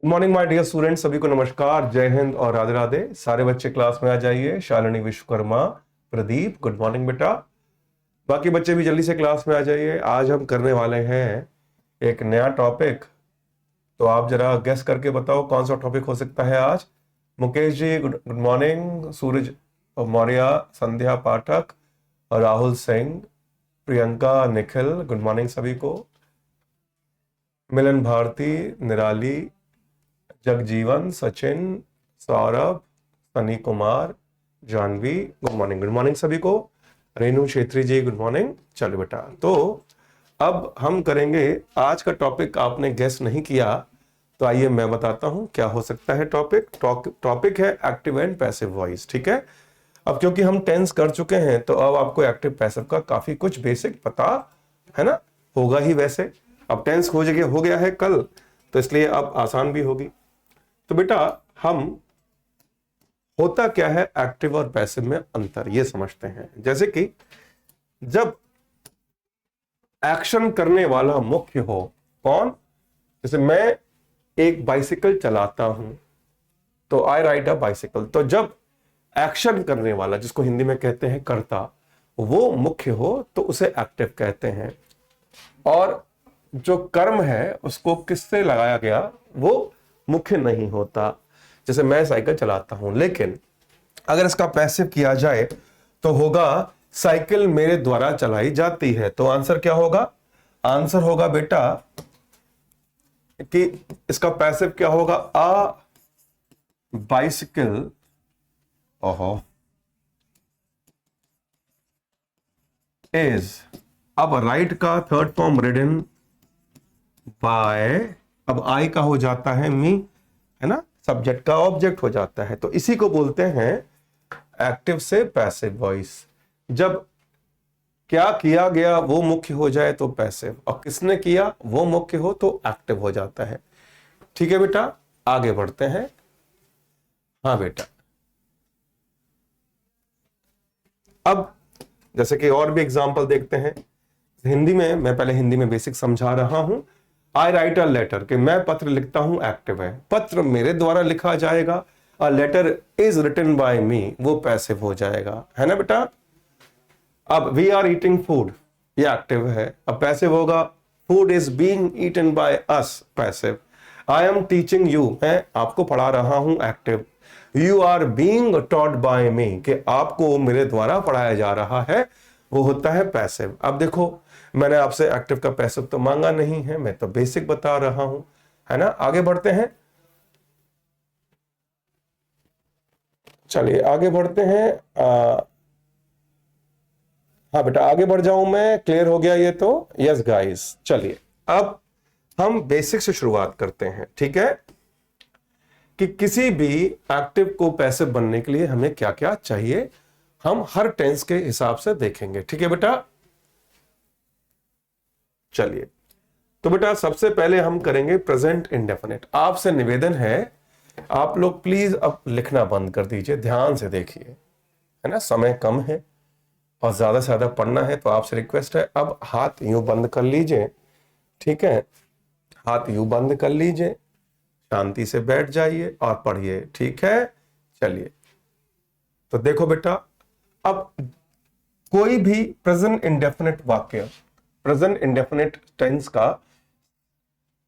Good morning my dear student, सभी को नमस्कार, जय हिंद और राधे राधे। सारे बच्चे क्लास में आ जाइए। शालिनी, विश्वकर्मा, प्रदीप, गुड मॉर्निंग बेटा। बाकी बच्चे भी जल्दी से क्लास में आ जाइए। आज हम करने वाले हैं एक नया टॉपिक। तो आप जरा गेस करके बताओ कौन सा टॉपिक हो सकता है आज। मुकेश जी गुड मॉर्निंग, सूरज मौर्य, संध्या पाठक, राहुल सिंह, प्रियंका, निखिल, गुड मॉर्निंग सभी को। मिलन भारती, निराली, जगजीवन, सचिन, सौरभ, सनी कुमार, जानवी, गुड मॉर्निंग सभी को। रेणु छेत्री जी गुड मॉर्निंग। चलो बेटा, तो अब हम करेंगे आज का टॉपिक। आपने गेस नहीं किया तो आइए मैं बताता हूं क्या हो सकता है टॉपिक। टॉपिक है एक्टिव एंड पैसिव वॉइस। ठीक है, अब क्योंकि हम टेंस कर चुके हैं तो अब आपको एक्टिव पैसिव का काफी कुछ बेसिक पता है ना, होगा ही। वैसे अब टेंस हो गया है कल, तो इसलिए अब आसान भी होगी। तो बेटा, हम होता क्या है एक्टिव और पैसिव में अंतर ये समझते हैं। जैसे कि जब एक्शन करने वाला मुख्य हो, कौन? जैसे मैं एक बाइसिकल चलाता हूं तो आई राइड अ बाइसिकल। तो जब एक्शन करने वाला, जिसको हिंदी में कहते हैं कर्ता, वो मुख्य हो तो उसे एक्टिव कहते हैं। और जो कर्म है उसको किससे लगाया गया वो मुख्य नहीं होता। जैसे मैं साइकिल चलाता हूं, लेकिन अगर इसका पैसिव किया जाए तो होगा साइकिल मेरे द्वारा चलाई जाती है। तो आंसर क्या होगा? आंसर होगा बेटा कि इसका पैसिव क्या होगा? अ बाइसिकल, ओहो, इज, अब राइट का थर्ड फॉर्म रिडन बाय, अब आई का हो जाता है मी, है ना, सब्जेक्ट का ऑब्जेक्ट हो जाता है। तो इसी को बोलते हैं एक्टिव से पैसिव वॉइस। जब क्या किया गया वो मुख्य हो जाए तो पैसिव, और किसने किया वो मुख्य हो तो एक्टिव हो जाता है। ठीक है बेटा, आगे बढ़ते हैं। हाँ बेटा, अब जैसे कि और भी एग्जांपल देखते हैं। हिंदी में, मैं पहले हिंदी में बेसिक समझा रहा हूं। आई राइट अ लेटर, कि मैं पत्र लिखता हूं, एक्टिव है, पत्र मेरे द्वारा लिखा जाएगा। A letter is written by me, वो पैसिव हो जाएगा, है ना बेटा। अब वी आर ईटिंग फूड, ये एक्टिव है। अब पैसिव होगा food is being eaten by us, passive. I am teaching you, मैं आपको पढ़ा रहा हूं, active. You are being taught by me, कि आपको मेरे द्वारा पढ़ाया जा रहा है, वो होता है पैसिव। अब देखो, मैंने आपसे एक्टिव का पैसिव तो मांगा नहीं है, मैं तो बेसिक बता रहा हूं, है ना। आगे बढ़ते हैं, चलिए आगे बढ़ते हैं। हाँ बेटा, आगे बढ़ जाऊं मैं, क्लियर हो गया ये तो? यस गाइस, चलिए अब हम बेसिक से शुरुआत करते हैं। ठीक है, कि किसी भी एक्टिव को पैसिव बनने के लिए हमें क्या क्या चाहिए, हम हर टेंस के हिसाब से देखेंगे। ठीक है बेटा, चलिए। तो बेटा सबसे पहले हम करेंगे प्रेजेंट इंडेफिनिट। आपसे निवेदन है, आप लोग प्लीज अब लिखना बंद कर दीजिए, ध्यान से देखिए, है ना, समय कम है और ज्यादा से ज्यादा पढ़ना है। तो आपसे रिक्वेस्ट है, अब हाथ यूं बंद कर लीजिए। ठीक है, हाथ यूं बंद कर लीजिए, शांति से बैठ जाइए और पढ़िए। ठीक है, चलिए। तो देखो बेटा, अब कोई भी प्रेजेंट इंडेफिनिट वाक्य, प्रेजेंट इंडेफिनिट टेंस का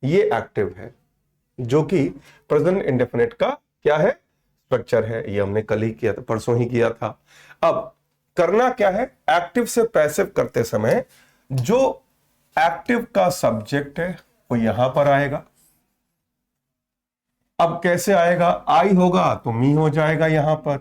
ये एक्टिव है, जो कि प्रेजेंट इंडेफिनिट का क्या है, स्ट्रक्चर है। ये हमने कल ही किया था, परसों ही किया था। अब करना क्या है, एक्टिव से पैसिव करते समय जो एक्टिव का सब्जेक्ट है वो यहां पर आएगा। अब कैसे आएगा? आई होगा तो मी हो जाएगा यहां पर,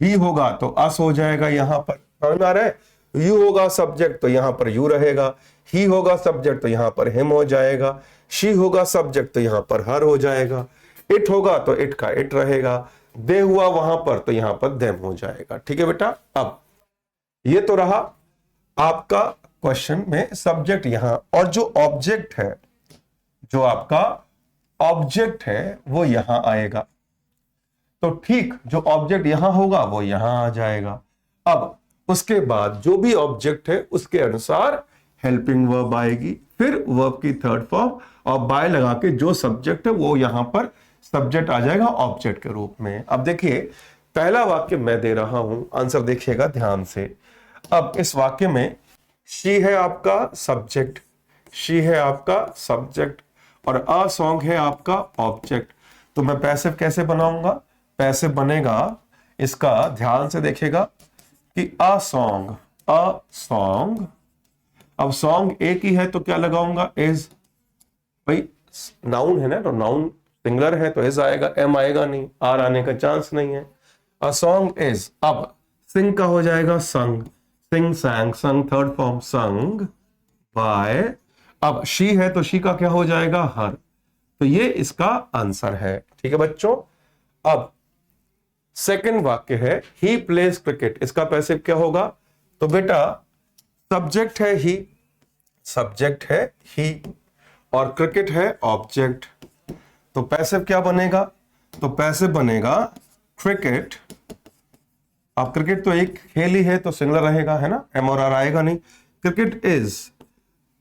वी होगा तो अस हो जाएगा यहां पर, समझ में आ रहा है। यू होगा सब्जेक्ट तो यहां पर यू रहेगा, ही होगा सब्जेक्ट तो यहां पर हिम हो जाएगा, शी होगा सब्जेक्ट तो यहां पर हर हो जाएगा, इट होगा तो इट का इट रहेगा, दे हुआ वहां पर तो यहां पर देम हो जाएगा। ठीक है बेटा, अब ये तो रहा आपका क्वेश्चन में सब्जेक्ट यहां, और जो ऑब्जेक्ट है, जो आपका ऑब्जेक्ट है वो यहां आएगा। तो ठीक, जो ऑब्जेक्ट यहां होगा वो यहां आ जाएगा। अब उसके बाद जो भी ऑब्जेक्ट है उसके अनुसार हेल्पिंग वर्ब आएगी, फिर वर्ब की थर्ड फॉर्म, और बाय लगा के जो सब्जेक्ट है वो यहां पर सब्जेक्ट आ जाएगा ऑब्जेक्ट के रूप में। अब देखिए पहला वाक्य मैं दे रहा हूं, आंसर देखिएगा ध्यान से। अब इस वाक्य में शी है आपका सब्जेक्ट, शी है आपका सब्जेक्ट और अ सॉन्ग है आपका ऑब्जेक्ट। तो मैं पैसिव कैसे बनाऊंगा? पैसिव बनेगा इसका, ध्यान से देखिएगा कि अ सॉन्ग, अ सॉन्ग। अब सॉन्ग एक ही है तो क्या लगाऊंगा? इज। भाई नाउन है ना, तो नाउन सिंगुलर है तो इज आएगा, एम आएगा नहीं, आर आने का चांस नहीं है। A song is. अब सिंग का हो जाएगा संग, सिंग सैंग, संग थर्ड फॉर्म, संग बाय। अब शी है तो शी का क्या हो जाएगा? हर। तो ये इसका आंसर है। ठीक है बच्चों। अब सेकंड वाक्य है ही प्लेज क्रिकेट, इसका पैसिव क्या होगा? तो बेटा सब्जेक्ट है ही, सब्जेक्ट है ही और क्रिकेट है ऑब्जेक्ट। तो पैसिव क्या बनेगा? तो पैसिव बनेगा क्रिकेट। अब क्रिकेट तो एक खेल ही है तो सिंगुलर रहेगा, है ना, एम और आर आएगा नहीं। Cricket is.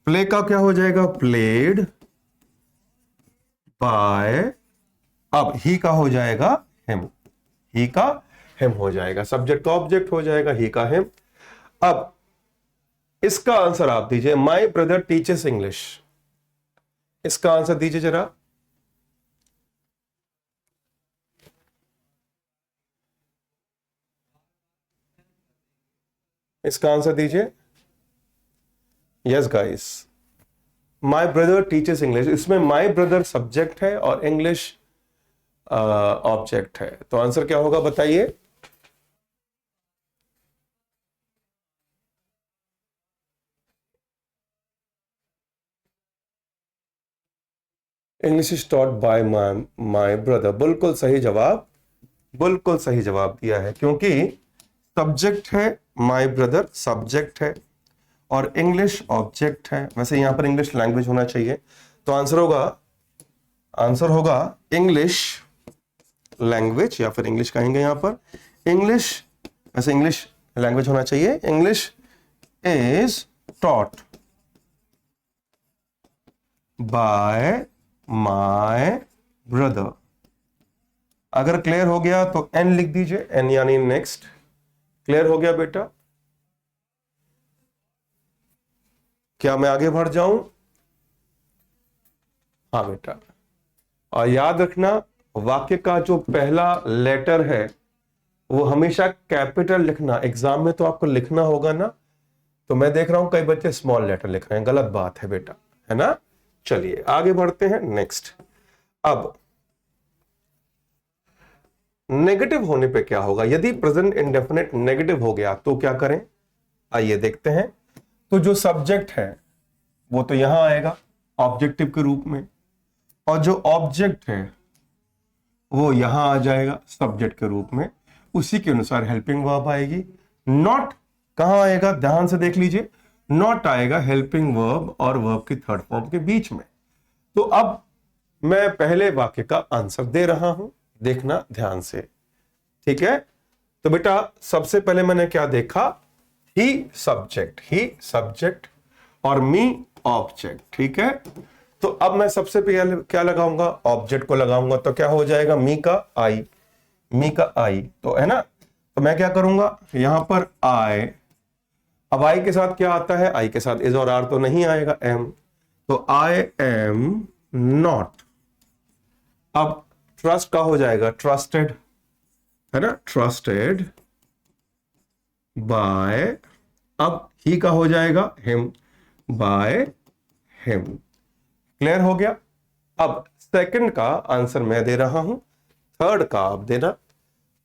प्ले का क्या हो जाएगा? Played by. अब ही का हो जाएगा हिम, ही का हिम हो जाएगा, सब्जेक्ट का ऑब्जेक्ट हो जाएगा, ही का हिम। अब इसका आंसर आप दीजिए, माई ब्रदर टीचेस इंग्लिश, इसका आंसर दीजिए जरा। इसका आंसर दीजिए। Yes guys, my brother teaches English, इसमें माई ब्रदर सब्जेक्ट है और इंग्लिश ऑब्जेक्ट है। तो आंसर क्या होगा बताइए? English is taught by my brother. बिल्कुल सही जवाब, बिल्कुल सही जवाब दिया है, क्योंकि सब्जेक्ट है माई ब्रदर, सब्जेक्ट है और इंग्लिश ऑब्जेक्ट है। वैसे यहां पर इंग्लिश लैंग्वेज होना चाहिए, तो आंसर होगा, आंसर होगा इंग्लिश लैंग्वेज, या फिर इंग्लिश कहेंगे यहां पर इंग्लिश। वैसे इंग्लिश लैंग्वेज होना चाहिए। English is taught by my brother. अगर क्लियर हो गया तो एन लिख दीजिए, एन यानी नेक्स्ट। क्लियर हो गया बेटा? क्या मैं आगे बढ़ जाऊं? हाँ बेटा। और याद रखना वाक्य का जो पहला लेटर है वो हमेशा कैपिटल लिखना। एग्जाम में तो आपको लिखना होगा ना, तो मैं देख रहा हूं कई बच्चे स्मॉल लेटर लिख रहे हैं, गलत बात है बेटा, है ना। चलिए आगे बढ़ते हैं नेक्स्ट। अब नेगेटिव होने पे क्या होगा? यदि प्रेजेंट इंडेफिनिट नेगेटिव हो गया तो क्या करें? आइए देखते हैं। तो जो सब्जेक्ट है वो तो यहां आएगा ऑब्जेक्टिव के रूप में, और जो ऑब्जेक्ट है वो यहां आ जाएगा सब्जेक्ट के रूप में। उसी के अनुसार हेल्पिंग वर्ब आएगी। नॉट कहां आएगा? ध्यान से देख लीजिए, नॉट आएगा हेल्पिंग वर्ब और वर्ब की थर्ड फॉर्म के बीच में। तो अब मैं पहले वाक्य का आंसर दे रहा हूं, देखना ध्यान से, ठीक है। तो बेटा सबसे पहले मैंने क्या देखा? ही सब्जेक्ट और मी ऑब्जेक्ट, ठीक है। तो अब मैं सबसे पहले क्या लगाऊंगा? ऑब्जेक्ट को लगाऊंगा, तो क्या हो जाएगा? मी का आई, मी का आई, तो है ना। तो मैं क्या करूंगा यहां पर आई। अब आई के साथ क्या आता है? आई के साथ इज और आर तो नहीं आएगा, एम। तो आई एम नॉट। अब ट्रस्ट का हो जाएगा ट्रस्टेड, है ना, ट्रस्टेड बाय। अब ही का हो जाएगा हिम, बाय हिम। क्लियर हो गया? अब सेकंड का आंसर मैं दे रहा हूं, थर्ड का आप देना।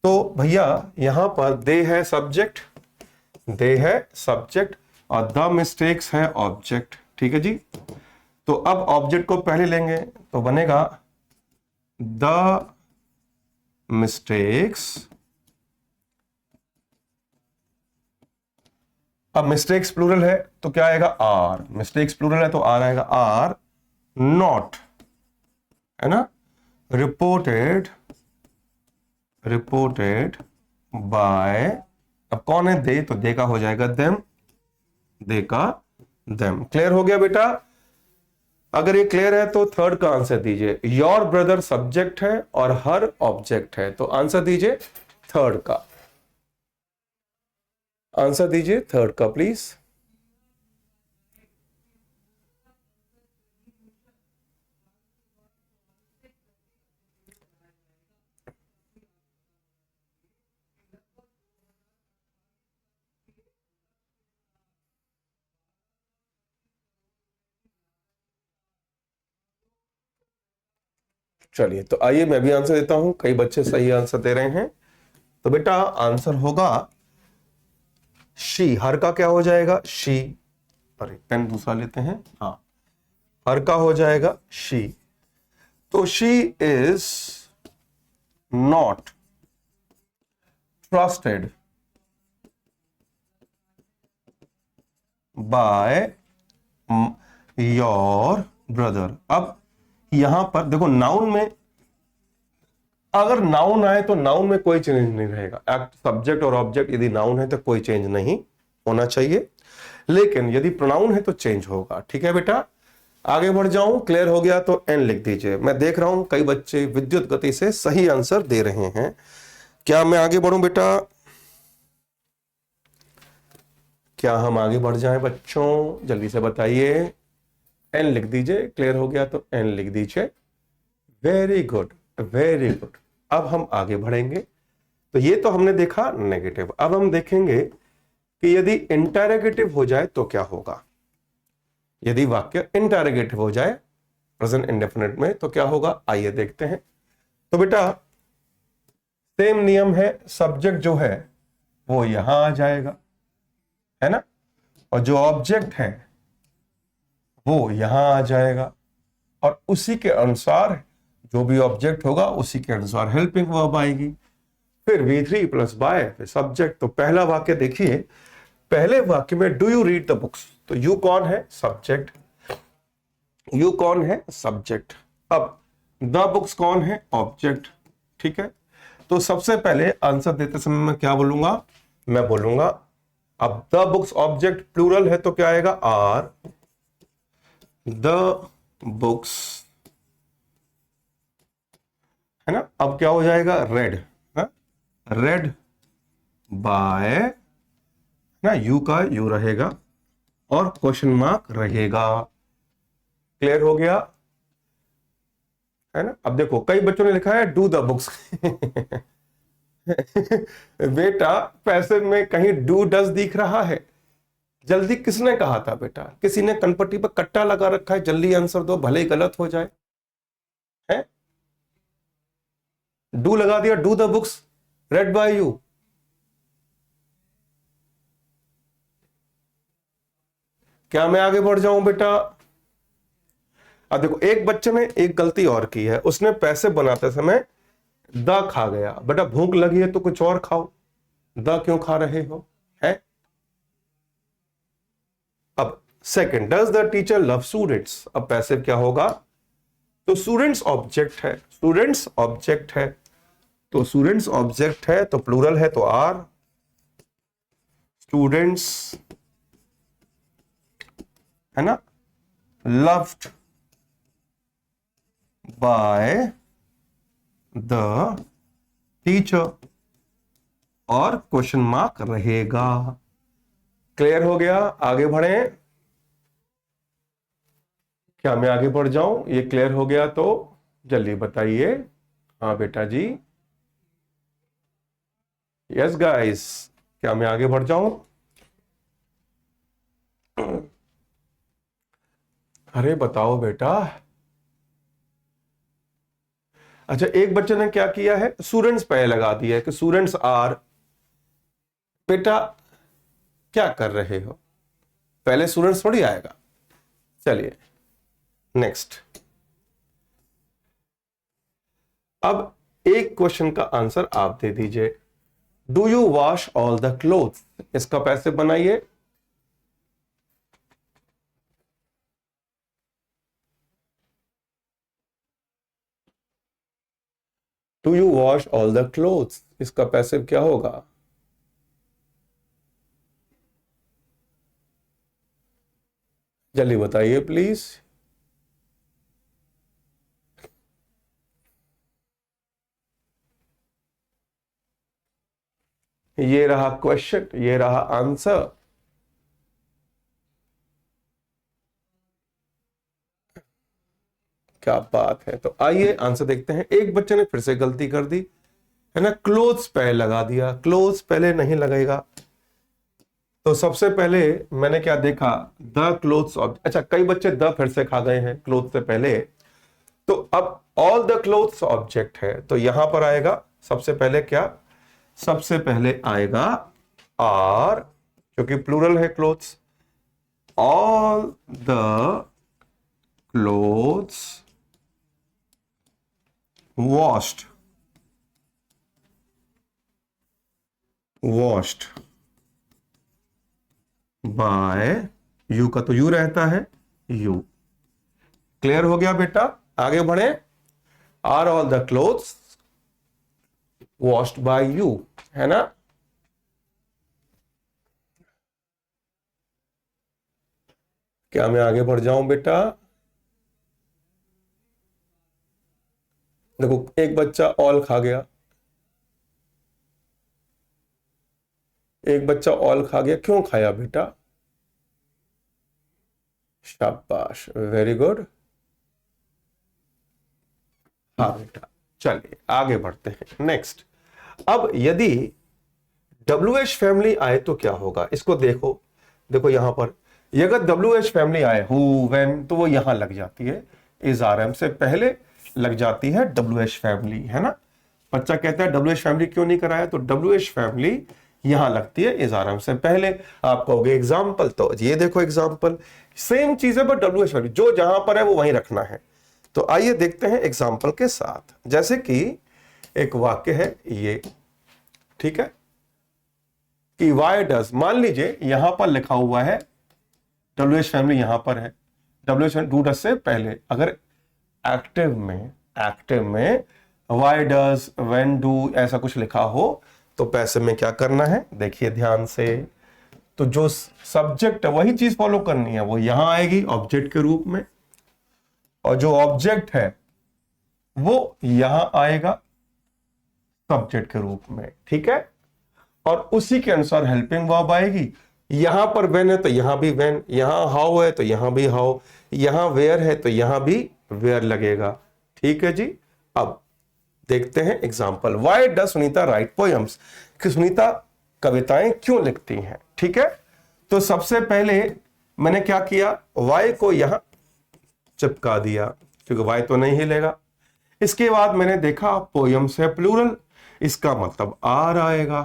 तो भैया यहां पर दे है सब्जेक्ट, दे है सब्जेक्ट और द मिस्टेक्स है ऑब्जेक्ट, ठीक है जी। तो अब ऑब्जेक्ट को पहले लेंगे तो बनेगा द मिस्टेक्स। अब मिस्टेक्स प्लूरल है तो क्या आएगा? आर। मिस्टेक्स प्लूरल है तो आर आएगा, आर नॉट, है ना, रिपोर्टेड, रिपोर्टेड बाय। अब कौन है? दे, तो दे का हो जाएगा देम, दे का देम। क्लियर हो गया बेटा? अगर ये क्लियर है तो थर्ड का आंसर दीजिए। योर ब्रदर सब्जेक्ट है और हर ऑब्जेक्ट है, तो आंसर दीजिए थर्ड का। आंसर दीजिए थर्ड का प्लीज। चलिए तो आइए मैं भी आंसर देता हूं, कई बच्चे सही आंसर दे रहे हैं। तो बेटा आंसर होगा शी। हर का क्या हो जाएगा? शी। अरे पेन दूसरा लेते हैं। हाँ, हर का हो जाएगा शी। तो she is not trusted by your brother. अब यहां पर देखो, नाउन में अगर नाउन आए तो नाउन में कोई चेंज नहीं रहेगा। एक्ट, सब्जेक्ट और ऑब्जेक्ट यदि नाउन है तो कोई चेंज नहीं होना चाहिए, लेकिन यदि प्रोनाउन है तो चेंज होगा। ठीक है बेटा, आगे बढ़ जाऊं। क्लियर हो गया तो एन लिख दीजिए। मैं देख रहा हूं कई बच्चे विद्युत गति से सही आंसर दे रहे हैं। क्या मैं आगे बढ़ूं बेटा? क्या हम आगे बढ़ जाएं बच्चों? जल्दी से बताइए। एन लिख दीजिए। क्लियर हो गया तो एन लिख दीजिए। Very good, very good. अब हम आगे बढ़ेंगे। तो ये तो हमने देखा नेगेटिव। अब हम देखेंगे कि यदि इंटरोगेटिव हो जाए तो क्या होगा। यदि वाक्य इंटरोगेटिव हो जाए प्रेजेंट इंडेफिनिट में तो क्या होगा, आइए देखते हैं। तो बेटा सेम नियम है, सब्जेक्ट जो है वो यहां आ जाएगा, है ना, और जो ऑब्जेक्ट है वो यहां आ जाएगा, और उसी के अनुसार जो भी ऑब्जेक्ट होगा उसी के अनुसार हेल्पिंग वर्ब आएगी। फिर V3 प्लस बाय, फिर सब्जेक्ट। तो पहला वाक्य देखिए, पहले वाक्य में do you read the books, तो यू कौन है? सब्जेक्ट। यू कौन है? सब्जेक्ट। अब द बुक्स कौन है? ऑब्जेक्ट। ठीक है, तो सबसे पहले आंसर देते समय मैं क्या बोलूंगा? मैं बोलूंगा, अब द बुक्स ऑब्जेक्ट प्लूरल है तो क्या आएगा? आर द बुक्स, है ना। अब क्या हो जाएगा? रेड। रेड बाय, ना, यू का यू रहेगा और क्वेश्चन मार्क रहेगा। क्लियर हो गया, है ना। अब देखो कई बच्चों ने लिखा है डू द बुक्स बेटा पैसे में कहीं डू डज दिख रहा है? जल्दी किसने कहा था बेटा? किसी ने कनपट्टी पर कट्टा लगा रखा है, जल्दी आंसर दो भले ही गलत हो जाए। है, डू लगा दिया, do the books read by you. क्या मैं आगे बढ़ जाऊं बेटा? अब देखो एक बच्चे ने एक गलती और की है, उसने पैसे बनाते समय द खा गया। बेटा भूख लगी है तो कुछ और खाओ, द क्यों खा रहे हो? है। अब second, does the teacher love students. अब पैसे क्या होगा? तो स्टूडेंट्स ऑब्जेक्ट है, स्टूडेंट्स ऑब्जेक्ट है, तो स्टूडेंट्स ऑब्जेक्ट है तो प्लूरल है तो आर स्टूडेंट्स, है ना, लव्ड बाय द टीचर, और क्वेश्चन मार्क रहेगा। क्लियर हो गया, आगे बढ़े। क्या मैं आगे बढ़ जाऊं? ये क्लियर हो गया तो जल्दी बताइए। हाँ बेटा जी, यस गाइस, क्या मैं आगे बढ़ जाऊं? अरे बताओ बेटा। अच्छा एक बच्चे ने क्या किया है, स्टूडेंट्स पहले लगा दिया है कि स्टूडेंट्स आर। बेटा क्या कर रहे हो, पहले स्टूडेंट्स थोड़ी आएगा। चलिए नेक्स्ट। अब एक क्वेश्चन का आंसर आप दे दीजिए। Do you wash all the clothes, इसका पैसे बनाइए। Do you wash all the clothes, इसका पैसे क्या होगा? जल्दी बताइए प्लीज। ये रहा क्वेश्चन, ये रहा आंसर। क्या बात है। तो आइए आंसर देखते हैं। एक बच्चे ने फिर से गलती कर दी, है ना, क्लोथ्स पहले लगा दिया। क्लोथ्स पहले नहीं लगेगा। तो सबसे पहले मैंने क्या देखा, द क्लोथ्स ऑब्जेक्ट। अच्छा, कई बच्चे द फिर से खा गए हैं क्लोथ से पहले। तो अब ऑल द क्लोथ्स ऑब्जेक्ट है, तो यहां पर आएगा सबसे पहले क्या, सबसे पहले आएगा आर, क्योंकि प्लूरल है clothes. All the clothes washed, washed by you, का तो यू रहता है, यू। क्लियर हो गया बेटा, आगे बढ़े। Are all the clothes washed by you, है ना। क्या मैं आगे बढ़ जाऊं बेटा? देखो, एक बच्चा ऑल खा गया, एक बच्चा ऑल खा गया। क्यों खाया बेटा? शाबाश, वेरी गुड। हाँ बेटा, चलिए आगे बढ़ते हैं। नेक्स्ट, अब यदि डब्ल्यू एच फैमिली आए तो क्या होगा, इसको देखो। देखो यहां पर, ये अगर डब्ल्यू एच फैमिली आए, हु व्हेन, तो वो यहां लग जाती है, इज आर एम से पहले लग जाती है डब्ल्यू एच फैमिली, है ना। बच्चा कहता है डब्ल्यू एच फैमिली क्यों नहीं कराया, तो डब्ल्यू एच फैमिली यहां लगती है इज आर एम से पहले। आप कहोगे एग्जाम्पल, तो ये देखो एग्जाम्पल, सेम चीज है, बट डब्ल्यू एच फैमिली जो जहां पर है वो वहीं रखना है। तो आइए देखते हैं एग्जाम्पल के साथ। जैसे कि एक वाक्य है ये, ठीक है, कि वाई डज, मान लीजिए यहां पर लिखा हुआ है डब्ल्यू एच फैमिली यहां पर है, डब्ल्यू एच डू डज से पहले। अगर एक्टिव में, एक्टिव में वाई डज, व्हेन डू ऐसा कुछ लिखा हो, तो पैसे में क्या करना है, देखिए ध्यान से। तो जो सब्जेक्ट है वही चीज फॉलो करनी है, वो यहां आएगी ऑब्जेक्ट के रूप में, और जो ऑब्जेक्ट है वो यहां आएगा सब्जेक्ट के रूप में, ठीक है। और उसी के अनुसार हेल्पिंग वर्ब आएगी। यहां पर वेन है तो यहां भी वेन, यहां हाउ है तो यहां भी हाउ, यहां वेयर है तो यहां भी वेयर लगेगा, ठीक है जी। अब देखते हैं example. Why does Sunita write poems, कि सुनीता कविताएं क्यों लिखती हैं, ठीक है। तो सबसे पहले मैंने क्या किया, वाई को यहां चिपका दिया, क्योंकि वाई तो नहीं हिलेगा। इसके बाद मैंने देखा पोएम्स है प्लूरल, इसका मतलब आर आएगा,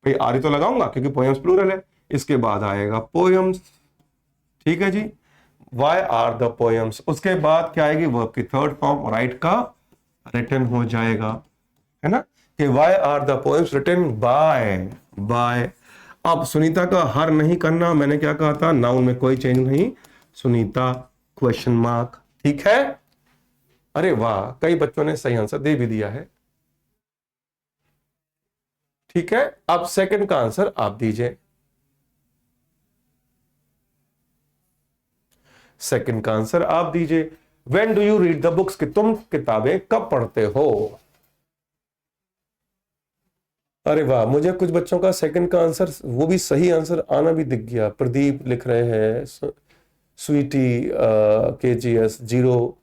भाई आर ही तो लगाऊंगा क्योंकि पोएम्स प्लूरल है। इसके बाद आएगा पोएम्स, ठीक है जी। वाई आर द पोएम्स, उसके बाद क्या आएगी, वर्ब की थर्ड फॉर्म, राइट का रिटन हो जाएगा, है ना, कि why are the poems written by, by. अब सुनीता का हर नहीं करना, मैंने क्या कहा था, नाउन में कोई चेंज नहीं, सुनीता क्वेश्चन मार्क, ठीक है। अरे वाह, कई बच्चों ने सही आंसर दे भी दिया है, ठीक है। अब सेकंड का आंसर आप दीजिए। सेकंड का आंसर आप दीजिए। When do you read the books, कि तुम किताबें कब पढ़ते हो। अरे वाह, मुझे कुछ बच्चों का सेकंड का आंसर, वो भी सही आंसर आना भी दिख गया। प्रदीप लिख रहे हैं, स्वीटी, के जी एस जीरो,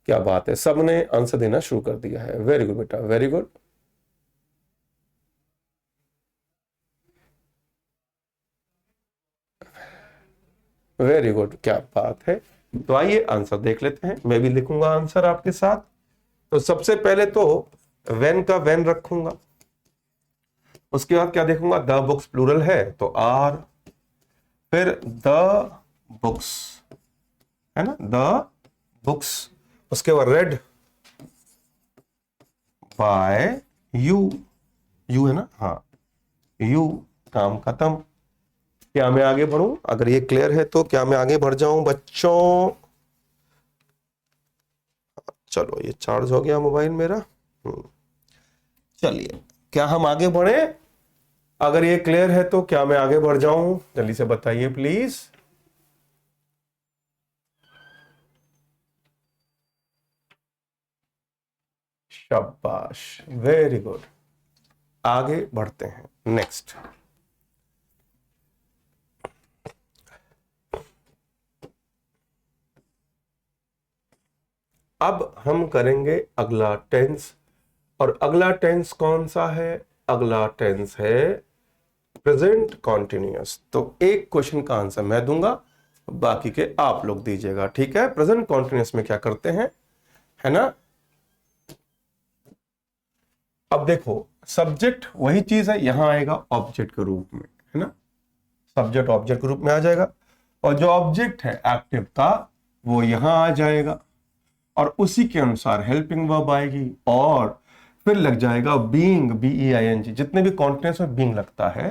क्या बात है, सबने आंसर देना शुरू कर दिया है। वेरी गुड बेटा, वेरी गुड। वेरी गुड, क्या बात है। तो आइए आंसर देख लेते हैं, मैं भी लिखूंगा आंसर आपके साथ। तो सबसे पहले तो वेन का वेन रखूंगा, उसके बाद क्या देखूंगा, द बुक्स प्लूरल है तो आर, फिर द बुक्स, है ना, द बुक्स, उसके बाद रेड बाय यू, यू है ना, हाँ, यू, काम खत्म। क्या मैं आगे बढ़ूं, अगर ये क्लियर है तो क्या मैं आगे बढ़ जाऊं बच्चों? चलो, ये चार्ज हो गया मोबाइल मेरा। चलिए, क्या हम आगे बढ़े? अगर ये क्लियर है तो क्या मैं आगे बढ़ जाऊं, जल्दी से बताइए प्लीज। शाबाश, वेरी गुड। आगे बढ़ते हैं नेक्स्ट। अब हम करेंगे अगला टेंस, और अगला टेंस कौन सा है? अगला टेंस है प्रेजेंट कॉन्टिन्यूअस। तो एक क्वेश्चन का आंसर मैं दूंगा, बाकी के आप लोग दीजिएगा, ठीक है? प्रेजेंट कॉन्टिन्यूअस में क्या करते हैं, है ना? अब देखो, सब्जेक्ट वही चीज है, यहां आएगा ऑब्जेक्ट के रूप में, है ना? सब्जेक्ट ऑब्जेक्ट के रूप में आ जाएगा, और जो ऑब्जेक्ट है एक्टिव का वो यहां आ जाएगा, और उसी के अनुसार हेल्पिंग वर्ब आएगी, और फिर लग जाएगा बीइंग, BEING। जितने भी कॉन्टिन्यूअस में बीइंग लगता है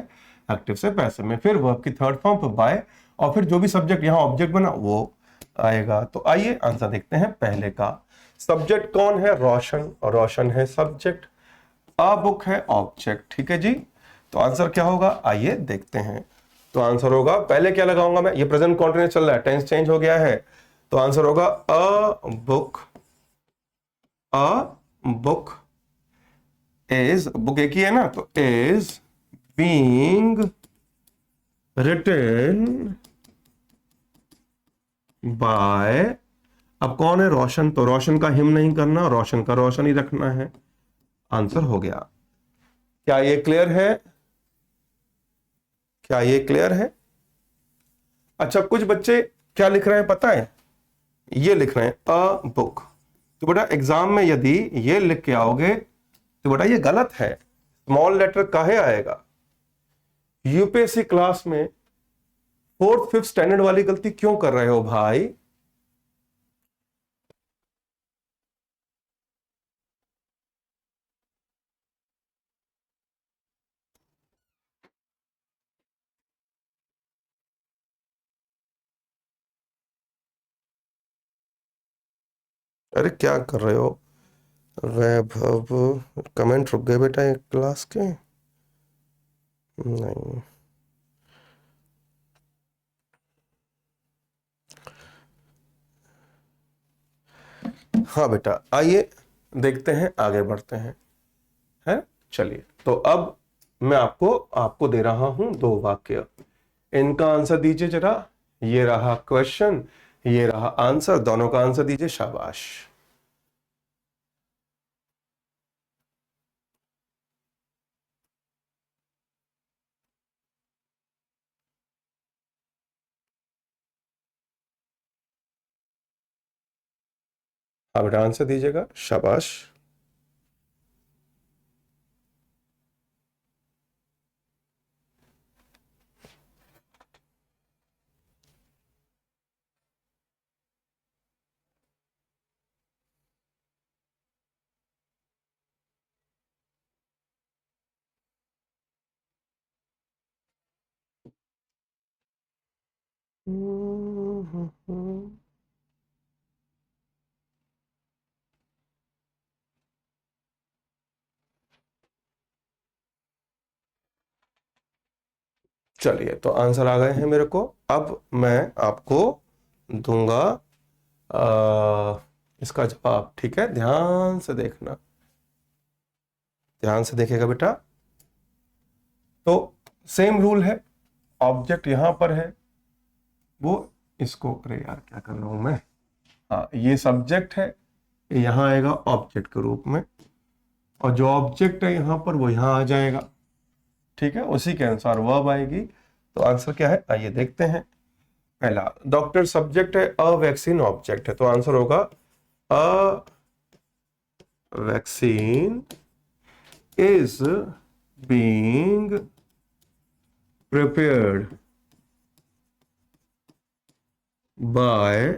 एक्टिव से पैसिव में, फिर वर्ब की थर्ड फॉर्म पर बाय, और फिर जो भी सब्जेक्ट यहां ऑब्जेक्ट बना वो आएगा। तो आइए आंसर देखते हैं पहले का। सब्जेक्ट कौन है? रोशन, और रोशन है सब्जेक्ट, अ बुक है ऑब्जेक्ट, ठीक है जी। तो आंसर क्या होगा, आइए देखते हैं। तो आंसर होगा, पहले क्या लगाऊंगा मैं, ये प्रेजेंट कॉन्टिन्यूअस चल रहा है, टेंस चेंज हो गया है, तो आंसर होगा a book, a book is, book एक ही है ना, तो इज बीइंग रिटन बाय, अब कौन है? रोशन, तो रोशन का हिम नहीं करना, रोशन का रोशन ही रखना है। आंसर हो गया। क्या ये क्लियर है? क्या ये क्लियर है? अच्छा, कुछ बच्चे क्या लिख रहे हैं पता है? ये लिख रहे हैं अ बुक। तो बेटा एग्जाम में यदि ये लिख के आओगे तो बेटा ये गलत है, स्मॉल लेटर काहे आएगा? यूपीएससी क्लास में फोर्थ फिफ्थ स्टैंडर्ड वाली गलती क्यों कर रहे हो भाई? अरे क्या कर रहे हो? वैभव, कमेंट रुक गए बेटा एक क्लास के, नहीं। हाँ बेटा, आइए देखते हैं, आगे बढ़ते हैं, है? चलिए, तो अब मैं आपको आपको दे रहा हूं दो वाक्य, इनका आंसर दीजिए जरा। ये रहा क्वेश्चन, ये रहा आंसर, दोनों का आंसर दीजिए, शाबाश। हाँ बेटा, आंसर दीजिएगा, शाबाश। चलिए, तो आंसर आ गए हैं मेरे को। अब मैं आपको दूंगा इसका जवाब, ठीक है? ध्यान से देखना, ध्यान से देखिएगा बेटा। तो सेम रूल है, ऑब्जेक्ट यहां पर है, वो इसको, अरे यार क्या कर रहा हूं मैं, हाँ ये सब्जेक्ट है, यहां आएगा ऑब्जेक्ट के रूप में, और जो ऑब्जेक्ट है यहां पर वो यहां आ जाएगा, ठीक है? उसी के अनुसार वर्ब आएगी। तो आंसर क्या है, आइए देखते हैं। पहला, डॉक्टर सब्जेक्ट है, अ वैक्सीन ऑब्जेक्ट है, तो आंसर होगा a vaccine is being prepared by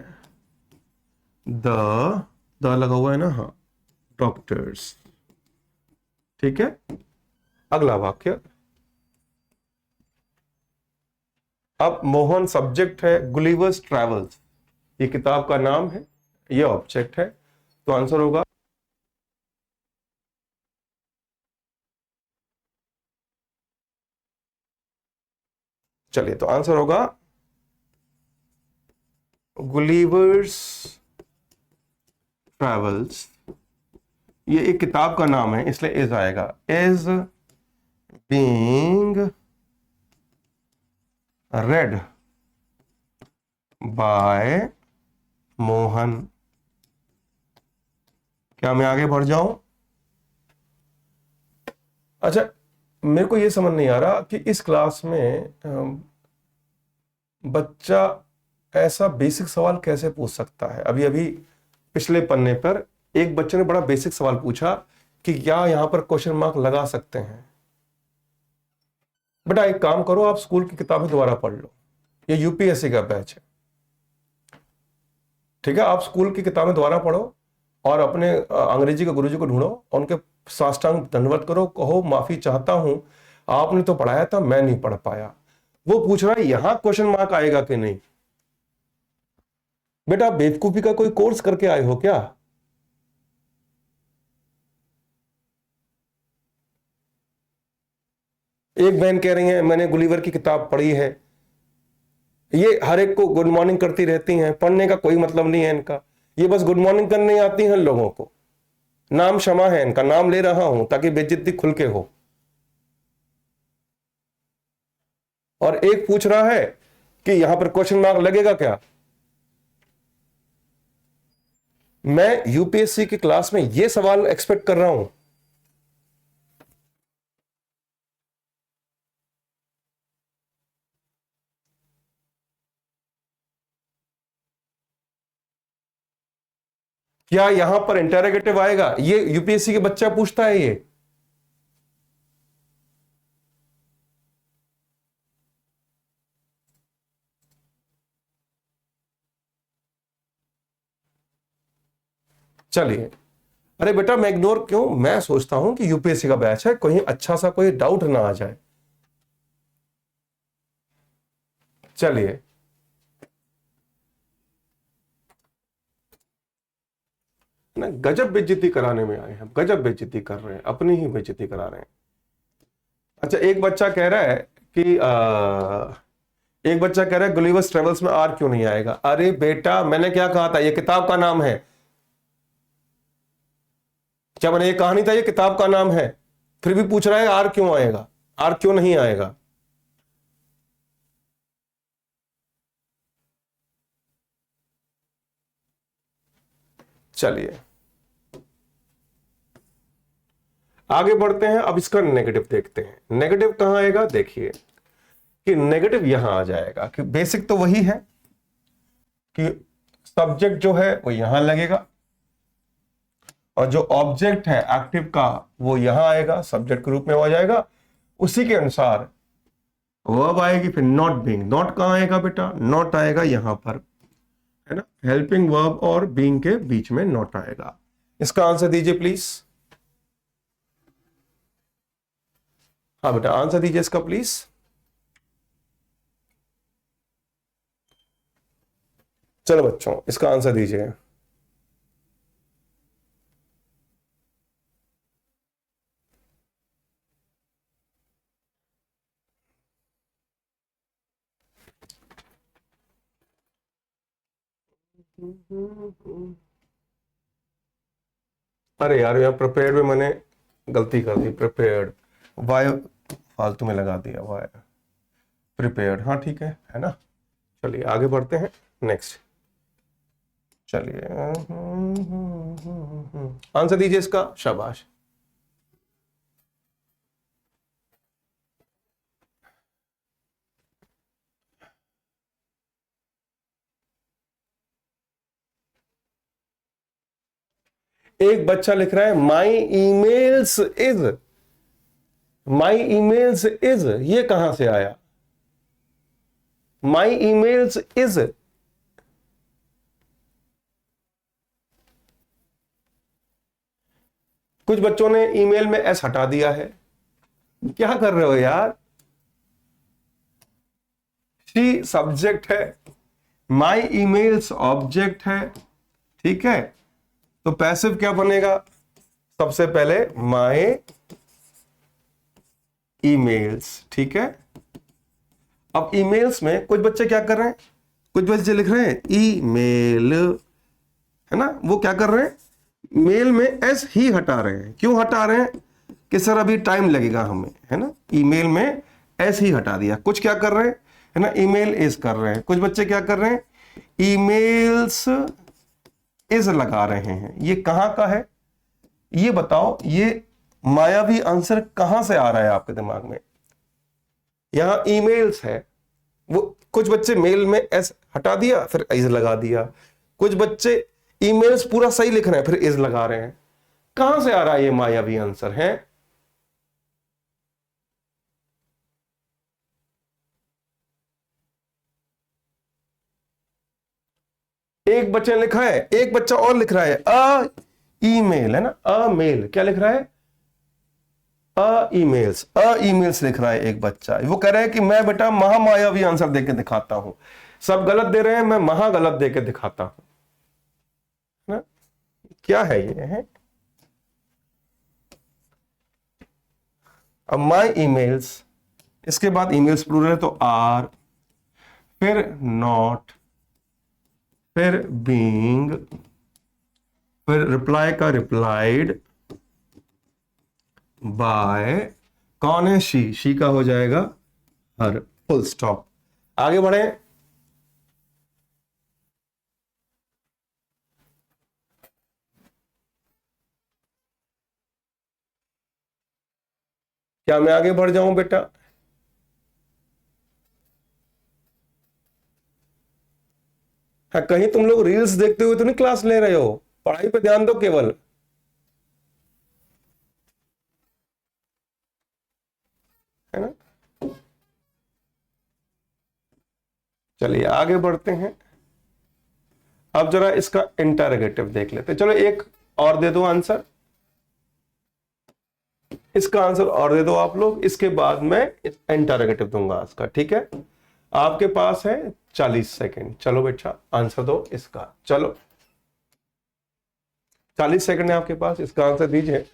the लगा हुआ है ना, हाँ, डॉक्टर्स, ठीक है? अगला वाक्य, अब मोहन सब्जेक्ट है, गुलिवर्स ट्रैवल्स ये किताब का नाम है, ये ऑब्जेक्ट है, तो आंसर होगा, चलिए तो आंसर होगा गुलिवर्स ट्रैवल्स, ये एक किताब का नाम है इसलिए इज आएगा, is being read by Mohan. क्या मैं आगे बढ़ जाऊं? अच्छा, मेरे को ये समझ नहीं आ रहा कि इस क्लास में बच्चा ऐसा बेसिक सवाल कैसे पूछ सकता है। अभी अभी पिछले पन्ने पर एक बच्चे ने बड़ा बेसिक सवाल पूछा कि क्या यहां पर क्वेश्चन मार्क लगा सकते हैं। बेटा एक काम करो, आप स्कूल की किताबें दोबारा पढ़ लो, ये यूपीएससी का बैच है, ठीक है। आप स्कूल की किताबें दोबारा पढ़ो और अपने अंग्रेजी के गुरुजी को ढूंढो, उनके साष्टांग दंडवत करो, कहो माफी चाहता हूं, आपने तो पढ़ाया था, मैं नहीं पढ़ पाया। वो पूछ रहा है यहां क्वेश्चन मार्क आएगा कि नहीं। बेटा आप बेवकूफी का कोई कोर्स करके आए हो क्या? एक बहन कह रही है मैंने गुलिवर की किताब पढ़ी है, ये हर एक को गुड मॉर्निंग करती रहती हैं, पढ़ने का कोई मतलब नहीं है इनका, ये बस गुड मॉर्निंग करने आती हैं लोगों को। नाम क्षमा है इनका, नाम ले रहा हूं ताकि बेइज्जती खुल के हो। और एक पूछ रहा है कि यहां पर क्वेश्चन मार्क लगेगा क्या। मैं यूपीएससी की क्लास में यह सवाल एक्सपेक्ट कर रहा हूं। क्या यहां पर इंटेरोगेटिव आएगा? ये यूपीएससी के बच्चा पूछता है ये। चलिए, अरे बेटा मैं इग्नोर क्यों, मैं सोचता हूं कि यूपीएससी का बैच है, कहीं अच्छा सा कोई डाउट ना आ जाए। चलिए, ना गजब बेइज्जती कराने में आए हैं, गजब बेइज्जती कर रहे हैं, अपनी ही बेइज्जती करा रहे हैं। अच्छा, एक बच्चा कह रहा है गुलिवर्स ट्रेवल्स में आर क्यों नहीं आएगा। अरे बेटा मैंने क्या कहा था, ये किताब का नाम है। क्या मैंने ये कहा नहीं था ये किताब का नाम है? फिर भी पूछ रहा है आर क्यों आएगा, आर क्यों नहीं आएगा। चलिए आगे बढ़ते हैं, अब इसका नेगेटिव देखते हैं। नेगेटिव कहां आएगा, देखिए कि नेगेटिव यहां आ जाएगा कि बेसिक तो वही है कि सब्जेक्ट जो है वो यहां लगेगा और जो ऑब्जेक्ट है एक्टिव का वो यहां आएगा, सब्जेक्ट के रूप में हो जाएगा। उसी के अनुसार वर्ब आएगी, फिर नॉट बीइंग। नॉट कहां आएगा बेटा, नॉट आएगा यहां पर, है ना। हेल्पिंग वर्ब और बीइंग के बीच में नॉट आएगा। इसका आंसर दीजिए प्लीज। हाँ बेटा आंसर दीजिए इसका प्लीज। चलो बच्चों इसका आंसर दीजिए। अरे यार यहाँ प्रिपेयर्ड में मैंने गलती कर दी, प्रिपेयर्ड वाई फालतू में लगा दिया, वाई प्रिपेयर्ड। हाँ ठीक है ना। चलिए आगे बढ़ते हैं नेक्स्ट। चलिए आंसर दीजिए इसका, शाबाश। एक बच्चा लिख रहा है माई ईमेल्स इज, ये कहां से आया? माई ईमेल्स इज, कुछ बच्चों ने ईमेल में एस हटा दिया है। क्या कर रहे हो यार? शी सब्जेक्ट है, माई ईमेल्स ऑब्जेक्ट है, ठीक है। तो पैसिव क्या बनेगा? सबसे पहले माई ईमेल्स, ठीक है। अब ईमेल्स में कुछ बच्चे क्या कर रहे हैं, कुछ बच्चे लिख रहे हैं ईमेल, है ना। वो क्या कर रहे हैं, मेल में एस ही हटा रहे हैं। क्यों हटा रहे हैं? कि सर अभी टाइम लगेगा हमें, है ना, ईमेल में ऐसे ही हटा दिया। कुछ क्या कर रहे हैं, है ना, ईमेल इज कर रहे हैं, कुछ बच्चे क्या कर रहे हैं, ईमेल्स इज लगा रहे हैं। ये कहां का है ये बताओ, ये मायावी आंसर कहां से आ रहा है आपके दिमाग में? यहां ईमेल्स है, वो कुछ बच्चे मेल में एस हटा दिया फिर इज लगा दिया, कुछ बच्चे ईमेल्स पूरा सही लिख रहे हैं फिर इज लगा रहे हैं। कहां से आ रहा है ये मायावी आंसर है? एक बच्चे ने लिखा है, एक बच्चा और लिख रहा है अ ईमेल, है ना, अ मेल क्या लिख रहा है, अ ईमेल्स लिख रहा है एक बच्चा। वो कह रहा है कि मैं बेटा महामायावी आंसर देके दिखाता हूं, सब गलत दे रहे हैं, मैं महा गलत देके दिखाता हूं, है ना। क्या है ये है? अब माई ईमेल्स, इसके बाद ईमेल्स प्लूरल है तो आर, फिर नॉट, फिर बीइंग, फिर रिप्लाई का रिप्लाइड बाय, कौन है, शी का हो जाएगा हर, फुल स्टॉप। आगे बढ़े। क्या मैं आगे बढ़ जाऊं बेटा? हाँ, कहीं तुम लोग रील्स देखते हुए तो नहीं क्लास ले रहे हो, पढ़ाई पे ध्यान दो केवल, है ना। चलिए आगे बढ़ते हैं। अब जरा इसका इंटरोगेटिव देख लेते हैं। चलो एक और दे दो आंसर, इसका आंसर और दे दो आप लोग, इसके बाद मैं इंटरोगेटिव दूंगा इसका, ठीक है। आपके पास है 40 सेकंड, चलो बेटा आंसर दो इसका, चलो 40 सेकंड है आपके पास, इसका आंसर दीजिए।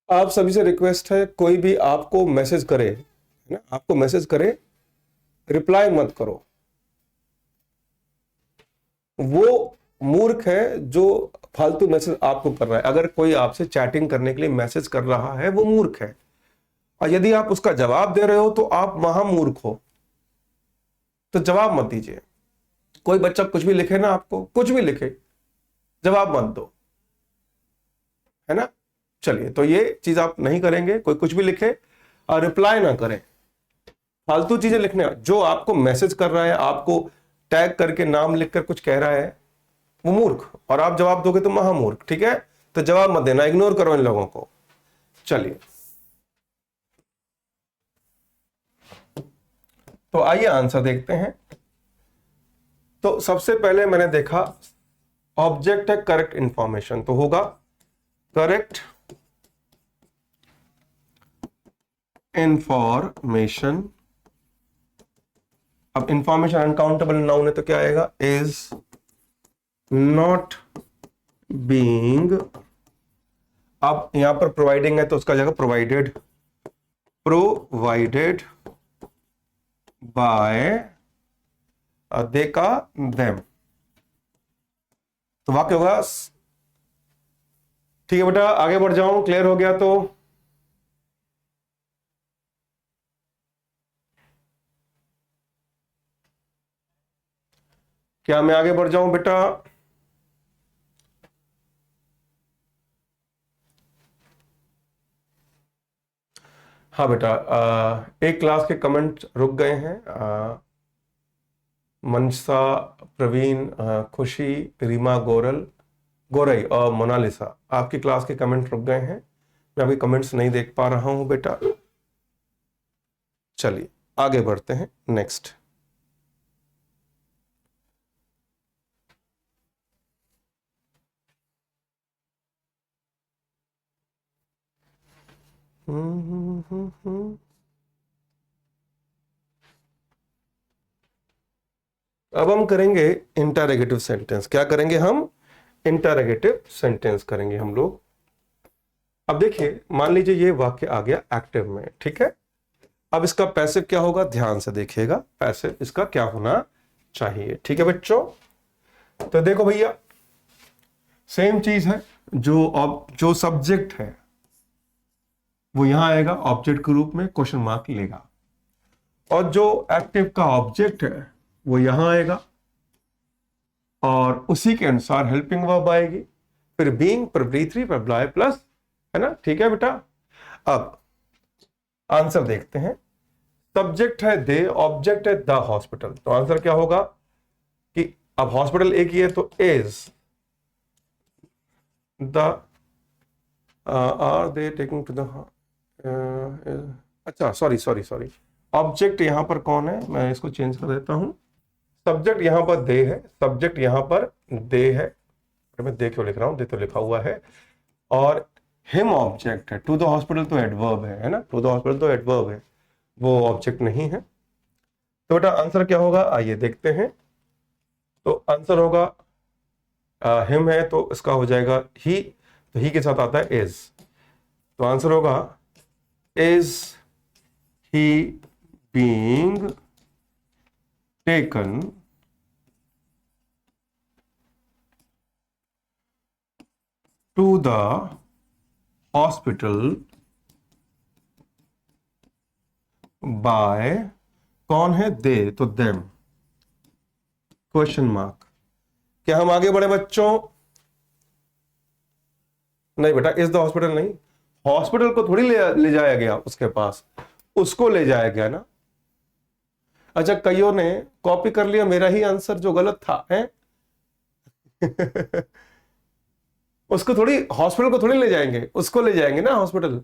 आप सभी से रिक्वेस्ट है, कोई भी आपको मैसेज करे, है ना, आपको मैसेज करे, रिप्लाई मत करो। वो मूर्ख है जो फालतू मैसेज आपको कर रहा है। अगर कोई आपसे चैटिंग करने के लिए मैसेज कर रहा है वो मूर्ख है, और यदि आप उसका जवाब दे रहे हो तो आप महामूर्ख हो। तो जवाब मत दीजिए। कोई बच्चा कुछ भी लिखे ना, आपको कुछ भी लिखे, जवाब मत दो, है ना। चलिए, तो ये चीज आप नहीं करेंगे, कोई कुछ भी लिखे और रिप्लाई ना करें। फालतू चीजें लिखने, जो आपको मैसेज कर रहा है, आपको टैग करके नाम लिखकर कुछ कह रहा है, वो मूर्ख, और आप जवाब दोगे तो महामूर्ख, ठीक है। तो जवाब मत देना, इग्नोर करो इन लोगों को। चलिए, तो आइए आंसर देखते हैं। तो सबसे पहले मैंने देखा ऑब्जेक्ट है करेक्ट इंफॉर्मेशन, तो होगा करेक्ट इंफॉर्मेशन। अब इंफॉर्मेशन अनकाउंटेबल नाउन है तो क्या आएगा, इज नॉट बीइंग। अब यहां पर प्रोवाइडिंग है तो उसका जाएगा प्रोवाइडेड, प्रोवाइडेड बाय देखा देम, तो वाक्य होगा। ठीक है बेटा, आगे बढ़ जाऊं, क्लियर हो गया तो? क्या मैं आगे बढ़ जाऊं बेटा? हाँ बेटा, एक क्लास के कमेंट रुक गए हैं। मनसा, प्रवीण, खुशी, रीमा, गोरई और मोनालिसा, आपकी क्लास के कमेंट रुक गए हैं। मैं अभी कमेंट्स नहीं देख पा रहा हूं बेटा। चलिए आगे बढ़ते हैं, नेक्स्ट। अब हम करेंगे इंटरोगेटिव सेंटेंस। क्या करेंगे हम? इंटरोगेटिव सेंटेंस करेंगे हम लोग। अब देखिए, मान लीजिए ये वाक्य आ गया एक्टिव में, ठीक है। अब इसका पैसिव क्या होगा? ध्यान से देखिएगा, पैसिव इसका क्या होना चाहिए, ठीक है बच्चों। तो देखो भैया, सेम चीज है। जो सब्जेक्ट है वो यहां आएगा ऑब्जेक्ट के रूप में, क्वेश्चन मार्क लेगा। और जो एक्टिव का ऑब्जेक्ट है वो यहां आएगा और उसी के अनुसार हेल्पिंग वर्ब आएगी, फिर बीइंग, प्रीफिक्स, प्रब्लाई प्लस, है ना, ठीक है बेटा। अब आंसर देखते हैं। सब्जेक्ट है दे, ऑब्जेक्ट है द हॉस्पिटल, तो आंसर क्या होगा कि अब हॉस्पिटल एक ही है तो is the are they taking to the, अच्छा सॉरी सॉरी सॉरी, ऑब्जेक्ट यहां पर कौन है, मैं इसको चेंज कर देता हूं। सब्जेक्ट यहां पर दे है, सब्जेक्ट यहां पर दे है, मैं दे क्यों लिख रहा हूं, दे तो लिखा हुआ है। और हिम ऑब्जेक्ट है, टू द हॉस्पिटल तो एडवर्ब है ना, टू द हॉस्पिटल तो एडवर्ब है, वो ऑब्जेक्ट नहीं है। तो बेटा आंसर क्या होगा, आइए देखते हैं। तो आंसर होगा हिम है तो इसका हो जाएगा ही, तो ही के साथ आता है इज, तो आंसर होगा is he being taken to the hospital by, कौन है, दे, तो देम, क्वेश्चन मार्क। क्या हम आगे बढ़े बच्चों? नहीं बेटा, इज द हॉस्पिटल नहीं, हॉस्पिटल को थोड़ी ले जाया गया उसके पास, उसको ले जाया गया ना। अच्छा, कईयों ने कॉपी कर लिया मेरा ही आंसर जो गलत था, है? उसको थोड़ी, हॉस्पिटल को थोड़ी ले जाएंगे, उसको ले जाएंगे ना हॉस्पिटल।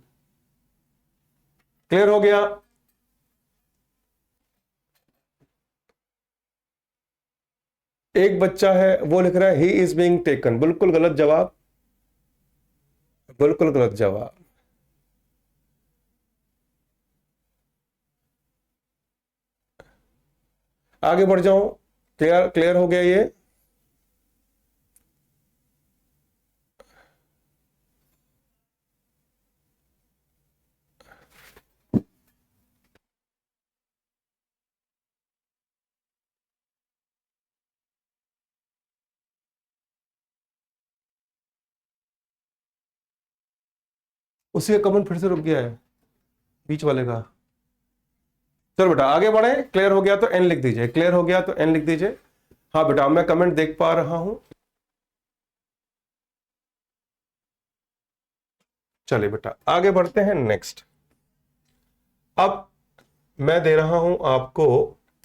क्लियर हो गया? एक बच्चा है वो लिख रहा है ही इज बीइंग टेकन, बिल्कुल गलत जवाब, बिल्कुल गलत जवाब। आगे बढ़ जाऊं, क्लियर क्लियर हो गया ये? उसी का कमेंट फिर से रुक गया है, बीच वाले का। चलो बेटा आगे बढ़े, क्लियर हो गया तो एन लिख दीजिए, क्लियर हो गया तो एन लिख दीजिए। हाँ बेटा, मैं कमेंट देख पा रहा हूं। चलिए बेटा आगे बढ़ते हैं नेक्स्ट। अब मैं दे रहा हूं आपको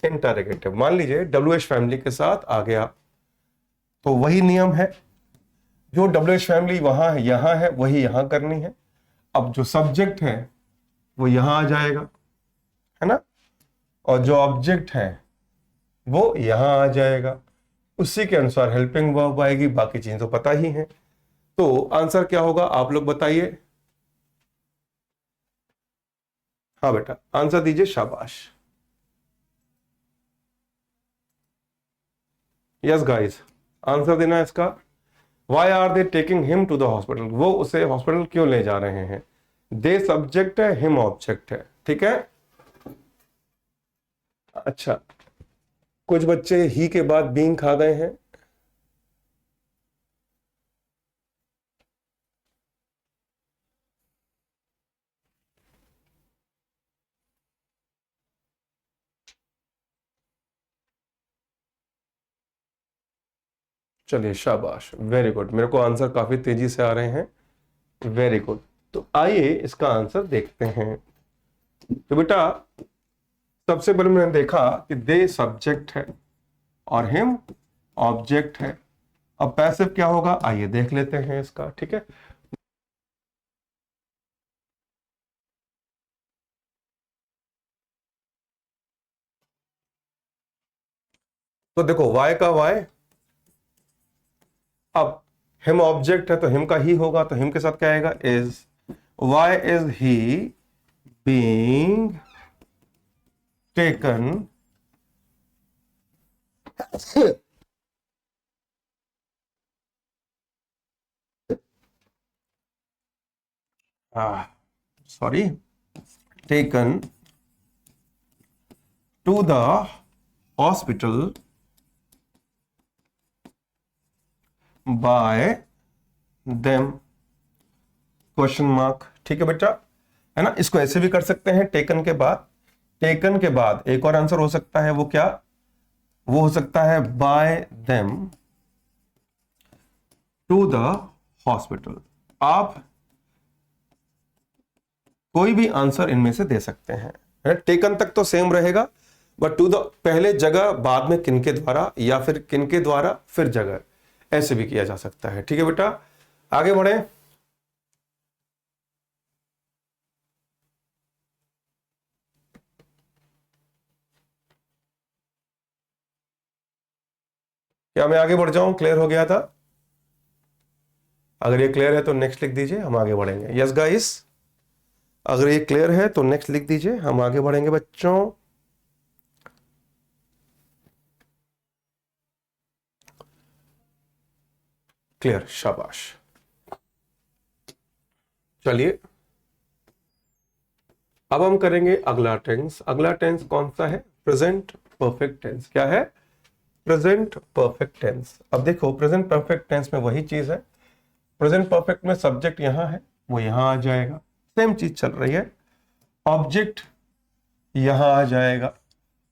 इंटरोगेटिव। मान लीजिए डब्ल्यू एच फैमिली के साथ आ गया, तो वही नियम है, जो डब्ल्यू एच फैमिली वहां है यहां है वही यहां करनी है। अब जो सब्जेक्ट है वो यहां आ जाएगा, है ना, और जो ऑब्जेक्ट है वो यहां आ जाएगा, उसी के अनुसार हेल्पिंग वर्ब आएगी, बाकी चीजें तो पता ही है। तो आंसर क्या होगा आप लोग बताइए। हाँ बेटा आंसर दीजिए, शाबाश। यस गाइस, आंसर देना है इसका। Why are they taking him to the hospital, वो उसे हॉस्पिटल क्यों ले जा रहे हैं? दे सब्जेक्ट है, हिम ऑब्जेक्ट है, ठीक है। अच्छा, कुछ बच्चे ही के बाद बीइंग खा गए हैं। चलिए शाबाश, वेरी गुड, मेरे को आंसर काफी तेजी से आ रहे हैं, वेरी गुड। तो आइए इसका आंसर देखते हैं। तो बेटा सबसे पहले मैंने देखा कि दे सब्जेक्ट है और हिम ऑब्जेक्ट है। अब पैसिव क्या होगा, आइए देख लेते हैं इसका, ठीक है। तो देखो वाई का वाई, अब हिम ऑब्जेक्ट है तो हिम का ही होगा, तो हिम के साथ क्या आएगा, is. Why is he being taken sorry taken to the hospital by them, question mark. ठीक है बेटा, है ना। इसको ऐसे भी कर सकते हैं, टेकन के बाद, टेकन के बाद एक और आंसर हो सकता है, वो क्या, वो हो सकता है by them to the hospital. आप कोई भी आंसर इनमें से दे सकते हैं, है। टेकन तक तो सेम रहेगा, बट टू द पहले जगह, बाद में किनके द्वारा, या फिर किनके द्वारा फिर जगह, ऐसे भी किया जा सकता है। ठीक है बेटा, आगे बढ़े। क्या मैं आगे बढ़ जाऊं? क्लियर हो गया था? अगर ये क्लियर है तो नेक्स्ट लिख दीजिए, हम आगे बढ़ेंगे। यस गाइस, अगर ये क्लियर है तो नेक्स्ट लिख दीजिए, हम आगे बढ़ेंगे बच्चों। क्लियर, शाबाश। चलिए अब हम करेंगे अगला टेंस। अगला टेंस कौन सा है? Present perfect tense. क्या है? Present perfect tense. अब देखो, प्रेजेंट परफेक्ट टेंस में वही चीज है। प्रेजेंट परफेक्ट में सब्जेक्ट यहां है, वो यहां आ जाएगा, सेम चीज चल रही है। ऑब्जेक्ट यहां आ जाएगा,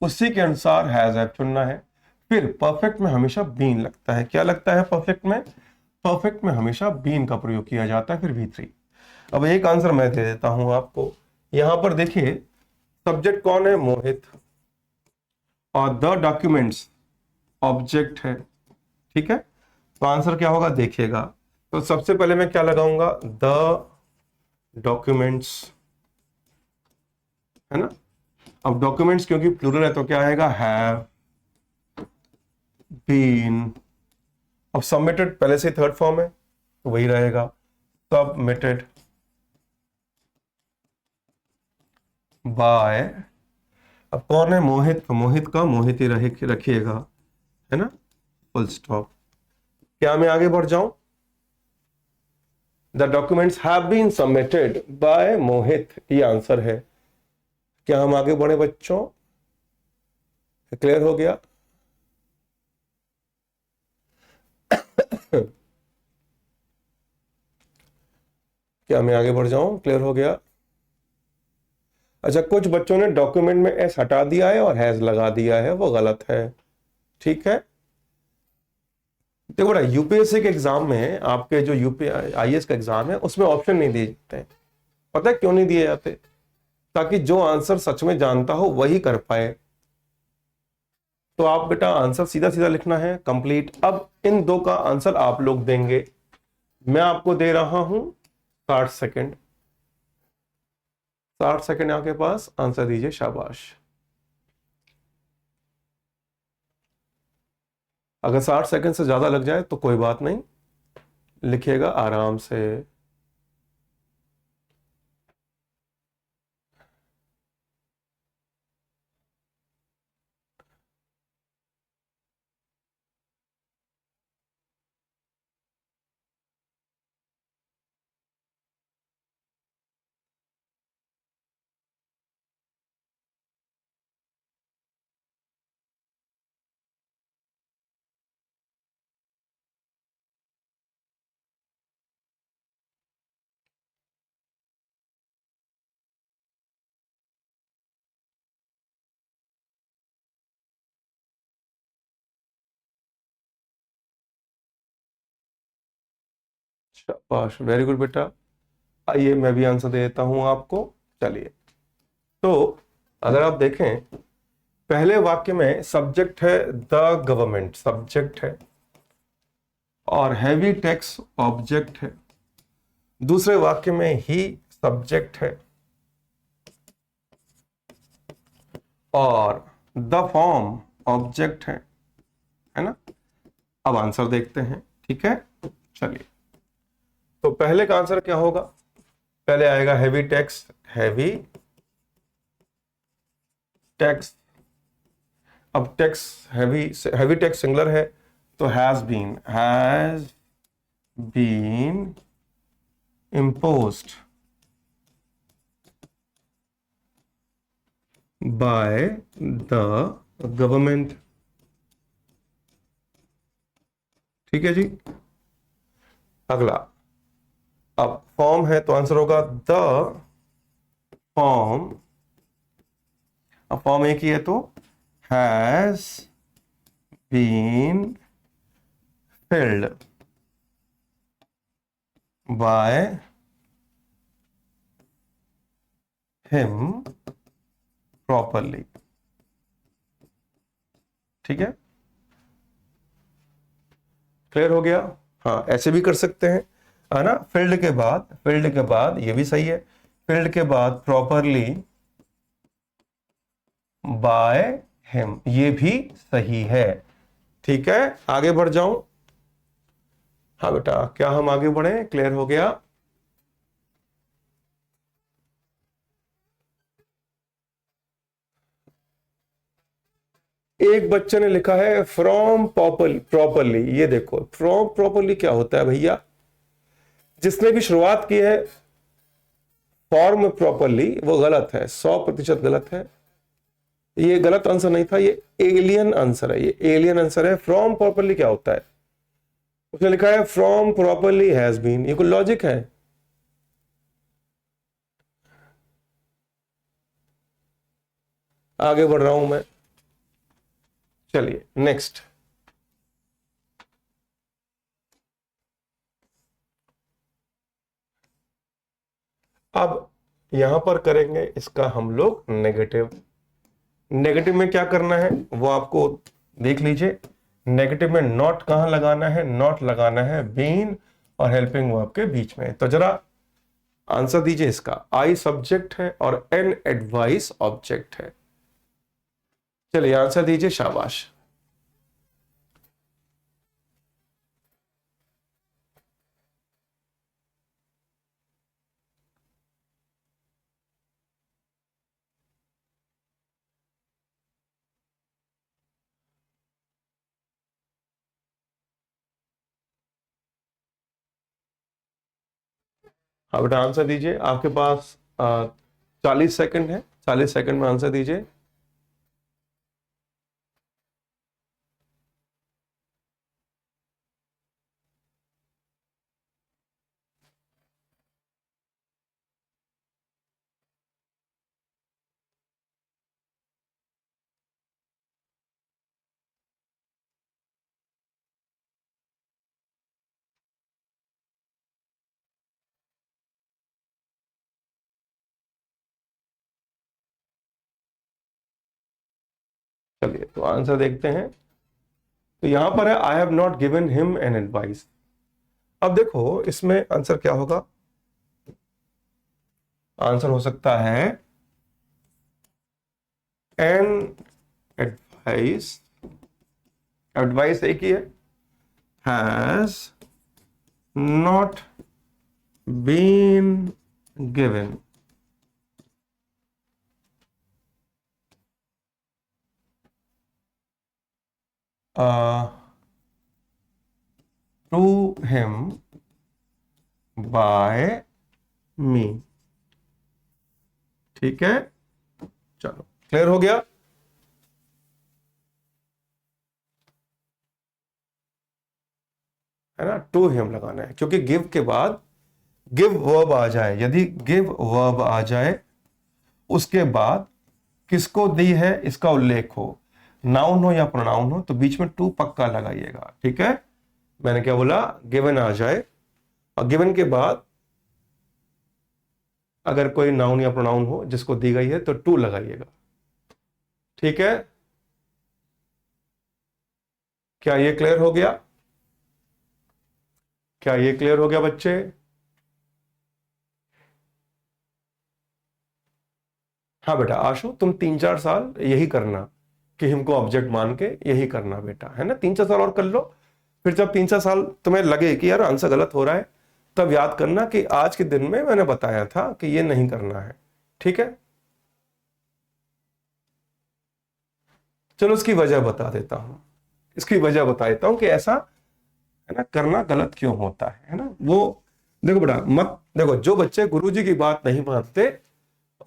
उसी के अनुसार हैज हैव चुनना है। फिर परफेक्ट में हमेशा बीन लगता है। क्या लगता है परफेक्ट में? परफेक्ट में हमेशा बीन का प्रयोग किया जाता है, फिर V3। अब एक आंसर मैं दे देता हूं आपको। यहां पर देखिए, सब्जेक्ट कौन है? मोहित, और द डॉक्यूमेंट्स ऑब्जेक्ट है। ठीक है, तो आंसर क्या होगा देखिएगा। तो सबसे पहले मैं क्या लगाऊंगा? द डॉक्यूमेंट्स, है ना। अब डॉक्यूमेंट्स क्योंकि प्लूरल है तो क्या आएगा? Have been. अब सबमिटेड पहले से थर्ड फॉर्म है तो वही रहेगा, सबमिटेड बाय। अब कौन है? मोहित, तो मोहित का मोहित ही रखिएगा, है ना, फुल स्टॉप। क्या मैं आगे बढ़ जाऊं? The documents have been submitted by Mohit, ये आंसर है। क्या हम आगे बढ़े बच्चों? क्लियर हो गया? क्या मैं आगे बढ़ जाऊं? क्लियर हो गया? अच्छा, कुछ बच्चों ने डॉक्यूमेंट में एस हटा दिया है और हैज लगा दिया है, वो गलत है। ठीक है, देखो बड़ा, यूपीएससी के एग्जाम में, आपके जो यूपीआईएएस का एग्जाम है, उसमें ऑप्शन नहीं दिए जाते हैं। पता है क्यों नहीं दिए जाते? ताकि जो आंसर सच में जानता हो वही कर पाए। तो आप बेटा आंसर सीधा सीधा लिखना है, कंप्लीट। अब इन दो का आंसर आप लोग देंगे। मैं आपको दे रहा हूं 60 सेकेंड। 60 सेकेंड आपके पास, आंसर दीजिए, शाबाश। अगर 60 सेकेंड से ज्यादा लग जाए तो कोई बात नहीं, लिखिएगा आराम से। शाबाश, वेरी गुड बेटा। आइए मैं भी आंसर दे देता हूं आपको। चलिए, तो अगर आप देखें, पहले वाक्य में सब्जेक्ट है द गवर्नमेंट, सब्जेक्ट है, और हैवी टैक्स ऑब्जेक्ट है। दूसरे वाक्य में ही सब्जेक्ट है, और द फॉर्म ऑब्जेक्ट है ना। अब आंसर देखते हैं, ठीक है। चलिए, तो पहले का आंसर क्या होगा? पहले आएगा हैवी टैक्स, हैवी टैक्स। अब tax heavy, heavy tax singular है तो has been imposed by the government। ठीक है जी। अगला, अब फॉर्म है तो आंसर होगा द फॉर्म। अब फॉर्म एक ही है तो has been filled by him properly. ठीक है, क्लियर हो गया। हाँ, ऐसे भी कर सकते हैं, है ना। फिल्ड के बाद, फिल्ड के बाद ये भी सही है, फिल्ड के बाद प्रॉपरली बाय हिम, ये भी सही है। ठीक है, आगे बढ़ जाऊं। हाँ बेटा, क्या हम आगे बढ़े? क्लियर हो गया। एक बच्चे ने लिखा है फ्रॉम प्रॉपरली। ये देखो, फ्रॉम प्रॉपरली क्या होता है भैया? जिसने भी शुरुआत की है फॉर्म प्रॉपरली, वो गलत है, 100% गलत है। ये गलत आंसर नहीं था, ये एलियन आंसर है, ये एलियन आंसर है। फ्रॉम प्रॉपरली क्या होता है? उसने लिखा है फ्रॉम प्रॉपरली हैज बीन। ये कोई लॉजिक है? आगे बढ़ रहा हूं मैं, चलिए नेक्स्ट। अब यहां पर करेंगे इसका हम लोग नेगेटिव। नेगेटिव में क्या करना है वो आपको देख लीजिए। नेगेटिव में नॉट कहां लगाना है? नॉट लगाना है बीन और हेल्पिंग वर्ब के बीच में। तो जरा आंसर दीजिए इसका। आई सब्जेक्ट है और एन एडवाइस ऑब्जेक्ट है। चलिए आंसर दीजिए, शाबाश। हाँ बेटा, आंसर दीजिए। आपके पास 40 सेकंड है, 40 सेकंड में आंसर दीजिए। चलिए तो आंसर देखते हैं। तो यहां पर है I have not given him an advice. अब देखो इसमें आंसर क्या होगा? आंसर हो सकता है एन एडवाइस। एडवाइस एक ही है, has not been given. To him by me. ठीक है, चलो क्लियर हो गया। है ना, टू हिम लगाना है क्योंकि गिव के बाद गिव वर्ब आ जाए, यदि गिव वर्ब आ जाए उसके बाद किसको दी है इसका उल्लेख हो, नाउन हो या प्रोनाउन हो, तो बीच में टू पक्का लगाइएगा। ठीक है, मैंने क्या बोला? गिवन आ जाए और गिवन के बाद अगर कोई नाउन या प्रोनाउन हो जिसको दी गई है तो टू लगाइएगा। ठीक है, क्या ये क्लियर हो गया? क्या ये क्लियर हो गया बच्चे? हाँ बेटा आशु, तुम 3-4 साल यही करना कि हमको ऑब्जेक्ट मान के यही करना बेटा, है ना। 3-4 साल और कर लो, फिर जब 3-4 साल तुम्हें लगे कि यार आंसर गलत हो रहा है तब याद करना कि आज के दिन में मैंने बताया था कि ये नहीं करना है, ठीक है। चलो इसकी वजह बता देता हूं, इसकी वजह बता देता हूं कि ऐसा है ना करना गलत क्यों होता है ना। वो देखो बेटा, मत देखो, जो बच्चे गुरुजी की बात नहीं मानते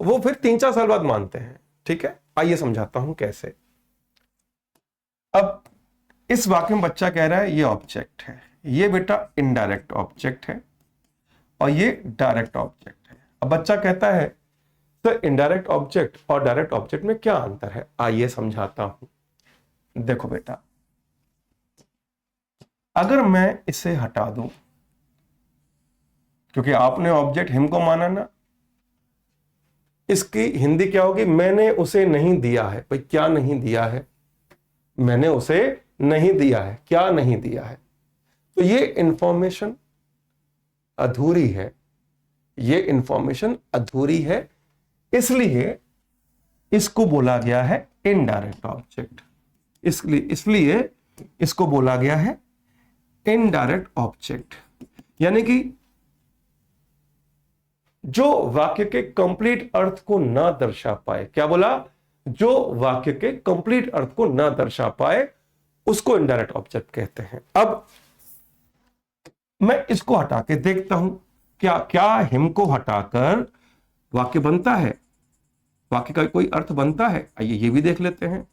वो फिर 3-4 साल बाद मानते हैं, ठीक है। आइए समझाता हूं कैसे। अब इस वाक्य में बच्चा कह रहा है ये ऑब्जेक्ट है, ये बेटा इनडायरेक्ट ऑब्जेक्ट है और ये डायरेक्ट ऑब्जेक्ट है। अब बच्चा कहता है सर इनडायरेक्ट ऑब्जेक्ट और डायरेक्ट ऑब्जेक्ट में क्या अंतर है, आइए समझाता हूं। देखो बेटा, अगर मैं इसे हटा दूं, क्योंकि आपने ऑब्जेक्ट हिम को माना ना, इसकी हिंदी क्या होगी, मैंने उसे नहीं दिया है। भाई क्या नहीं दिया है, मैंने उसे नहीं दिया है, क्या नहीं दिया है, तो ये इंफॉर्मेशन अधूरी है, ये इंफॉर्मेशन अधूरी है, इसलिए इसको बोला गया है इनडायरेक्ट ऑब्जेक्ट। इसलिए इसको बोला गया है इनडायरेक्ट ऑब्जेक्ट। यानी कि जो वाक्य के कंप्लीट अर्थ को ना दर्शा पाए, क्या बोला, जो वाक्य के कंप्लीट अर्थ को ना दर्शा पाए उसको इनडायरेक्ट ऑब्जेक्ट कहते हैं। अब मैं इसको हटा के देखता हूं, क्या क्या हिम को हटाकर वाक्य बनता है, वाक्य का कोई अर्थ बनता है, आइए ये भी देख लेते हैं।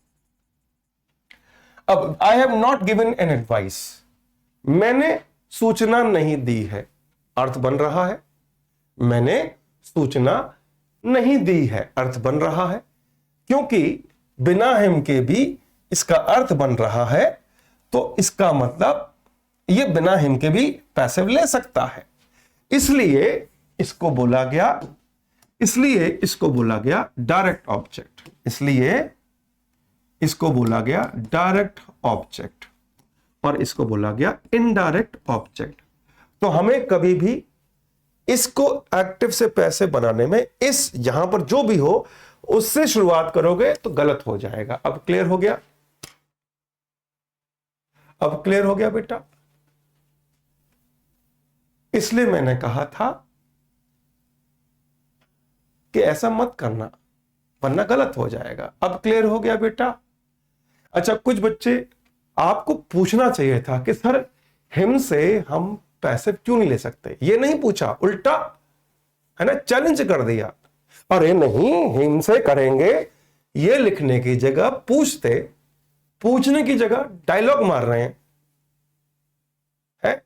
अब I have not given an advice, मैंने सूचना नहीं दी है, अर्थ बन रहा है, मैंने सूचना नहीं दी है, अर्थ बन रहा है, क्योंकि बिना हिम के भी इसका अर्थ बन रहा है, तो इसका मतलब ये बिना हिम के भी पैसिव ले सकता है। इसलिए इसको बोला गया डायरेक्ट ऑब्जेक्ट, इसलिए इसको बोला गया डायरेक्ट ऑब्जेक्ट और इसको बोला गया इनडायरेक्ट ऑब्जेक्ट। तो हमें कभी भी इसको एक्टिव से पैसिव बनाने में इस यहां पर जो भी हो उससे शुरुआत करोगे तो गलत हो जाएगा। अब क्लियर हो गया, अब क्लियर हो गया बेटा। इसलिए मैंने कहा था कि ऐसा मत करना वरना गलत हो जाएगा। अब क्लियर हो गया बेटा। अच्छा, कुछ बच्चे आपको पूछना चाहिए था कि सर हिम से हम पैसिव क्यों नहीं ले सकते, ये नहीं पूछा, उल्टा है ना चैलेंज कर दिया, अरे नहीं हिम से करेंगे, ये लिखने की जगह पूछने की जगह डायलॉग मार रहे हैं, है?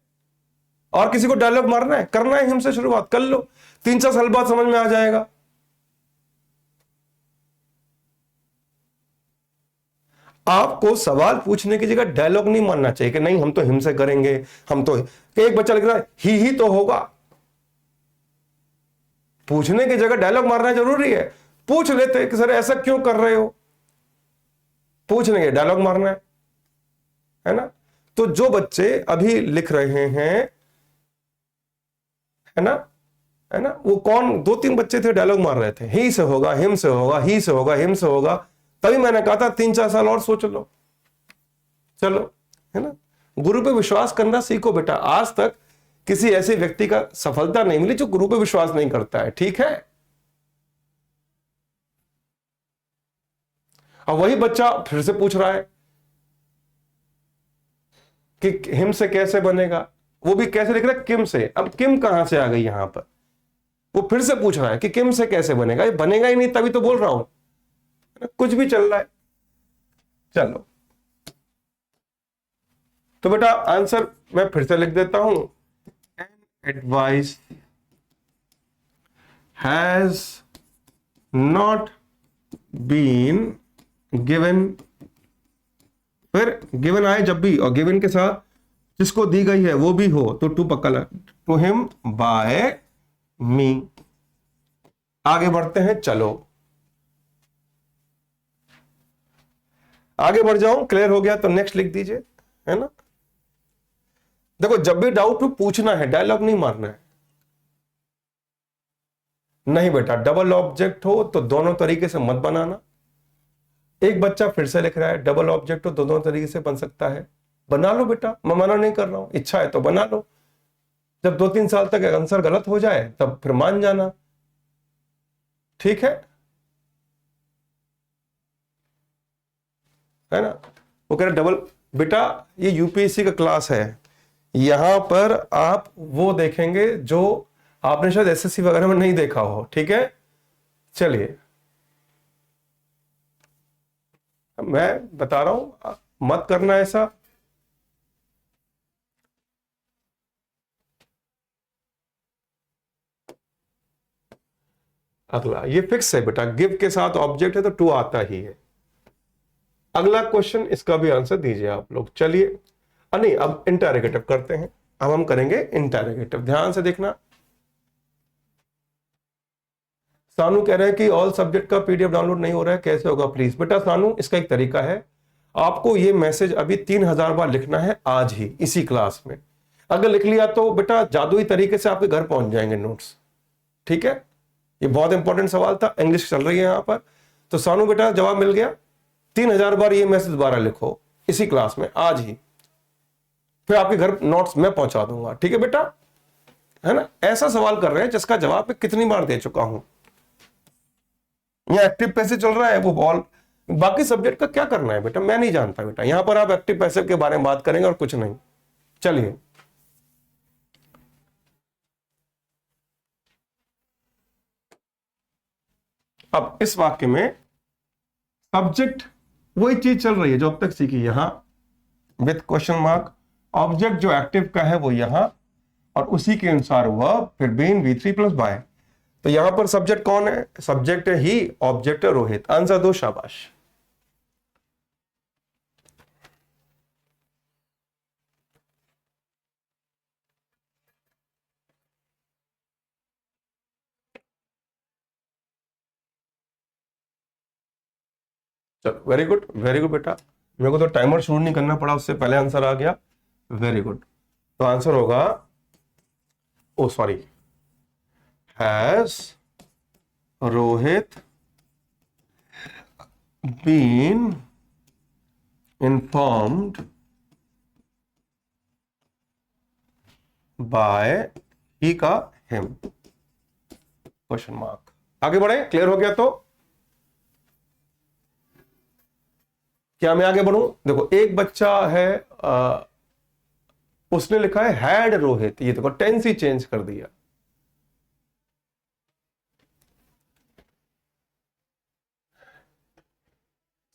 और किसी को डायलॉग मारना है, करना है हिम से शुरुआत कर लो, 3-4 साल बाद समझ में आ जाएगा। आपको सवाल पूछने की जगह डायलॉग नहीं मानना चाहिए कि नहीं हम तो हिम से करेंगे, हम तो, कि एक बच्चा लिख रहा है ही तो होगा, पूछने की जगह डायलॉग मारना जरूरी है। पूछ लेते कि सर ऐसा क्यों कर रहे हो, पूछने के डायलॉग मारना है ना। तो जो बच्चे अभी लिख रहे हैं है ना, वो कौन 2-3 बच्चे थे डायलॉग मार रहे थे, ही से होगा, हिम से होगा, ही से होगा, हिम से होगा। तभी मैंने कहा था 3-4 साल और सोच लो, चलो, है ना। गुरु पे विश्वास करना सीखो बेटा। आज तक किसी ऐसे व्यक्ति का सफलता नहीं मिली जो गुरु पे विश्वास नहीं करता है, ठीक है। और वही बच्चा फिर से पूछ रहा है कि हिम से कैसे बनेगा, वो भी कैसे लिख रहा है, किम से। अब किम कहां से आ गई यहां पर, वो फिर से पूछ रहा है कि किम से कैसे बनेगा, ये बनेगा ही नहीं, तभी तो बोल रहा हूं, कुछ भी चल रहा है। चलो तो बेटा आंसर मैं फिर से लिख देता हूं, an advice has not been given, फिर गिवन आए जब भी, और गिवन के साथ जिसको दी गई है वो भी हो तो टू पक्का लगा, टू हिम बाय मी। आगे बढ़ते हैं, चलो आगे बढ़ जाऊं, क्लियर हो गया तो नेक्स्ट लिख दीजिए, है ना। देखो जब भी डाउट हो पूछना है, डायलॉग नहीं मारना है। नहीं बेटा, डबल ऑब्जेक्ट हो तो दोनों तरीके से मत बनाना। एक बच्चा फिर से लिख रहा है डबल ऑब्जेक्ट हो तो दोनों तरीके से बन सकता है, बना लो बेटा, मैं मना नहीं कर रहा हूं, इच्छा है तो बना लो। जब 2-3 साल तक आंसर गलत हो जाए तब फिर मान जाना, ठीक है ना। वो कह रहे डबल, बेटा ये यूपीएससी का क्लास है, यहां पर आप वो देखेंगे जो आपने शायद एसएससी वगैरह में नहीं देखा हो, ठीक है। चलिए मैं बता रहा हूं, मत करना ऐसा। अगला ये फिक्स है बेटा, गिव के साथ ऑब्जेक्ट है तो टू आता ही है। अगला क्वेश्चन, इसका भी आंसर दीजिए आप लोग। चलिए नहीं, अब इंटरोगेटिव करते हैं। अब हम करेंगे इंटरोगेटिव, ध्यान से देखना। सानू कह रहे हैं कि ऑल सब्जेक्ट का पीडीएफ डाउनलोड नहीं हो रहा है, कैसे होगा प्लीज। बेटा सानू, इसका एक तरीका है, आपको ये मैसेज अभी 3000 बार लिखना है आज ही इसी क्लास में। अगर लिख लिया तो बेटा जादुई तरीके से आपके घर पहुंच जाएंगे नोट्स, ठीक है। ये बहुत इंपॉर्टेंट सवाल था, इंग्लिश चल रही है यहां पर। तो सानू बेटा जवाब मिल गया। 3000 बार ये मैसेज दोबारा लिखो इसी क्लास में आज ही, फिर आपके घर नोट्स मैं पहुंचा दूंगा, ठीक है बेटा, है ना। ऐसा सवाल कर रहे हैं जिसका जवाब मैं कितनी बार दे चुका हूं। यहाँ एक्टिव पैसिव चल रहा है, वो बॉल, बाकी सब्जेक्ट का क्या करना है बेटा मैं नहीं जानता बेटा। यहां पर आप एक्टिव पैसिव के बारे में बात करेंगे और कुछ नहीं। चलिए अब इस वाक्य में सब्जेक्ट वही चीज चल रही है जो अब तक सीखी, यहां विद क्वेश्चन मार्क। ऑब्जेक्ट जो एक्टिव का है वो यहां, और उसी के अनुसार वर्ब, फिर बीन V3 प्लस बाय। तो यहां पर सब्जेक्ट कौन है? सब्जेक्ट है ही, ऑब्जेक्ट है रोहित। आंसर दो, शाबाश। चलो वेरी गुड, वेरी गुड बेटा। मेरे को तो टाइमर शुरू नहीं करना पड़ा, उससे पहले आंसर आ गया। Very good. तो आंसर होगा, oh sorry, has Rohit been informed by he का हिम, क्वेश्चन मार्क। आगे बढ़े, क्लियर हो गया तो क्या मैं आगे बढ़ूं? देखो एक बच्चा है, उसने लिखा है हैड रोहित, ये देखो टेंस ही चेंज कर दिया।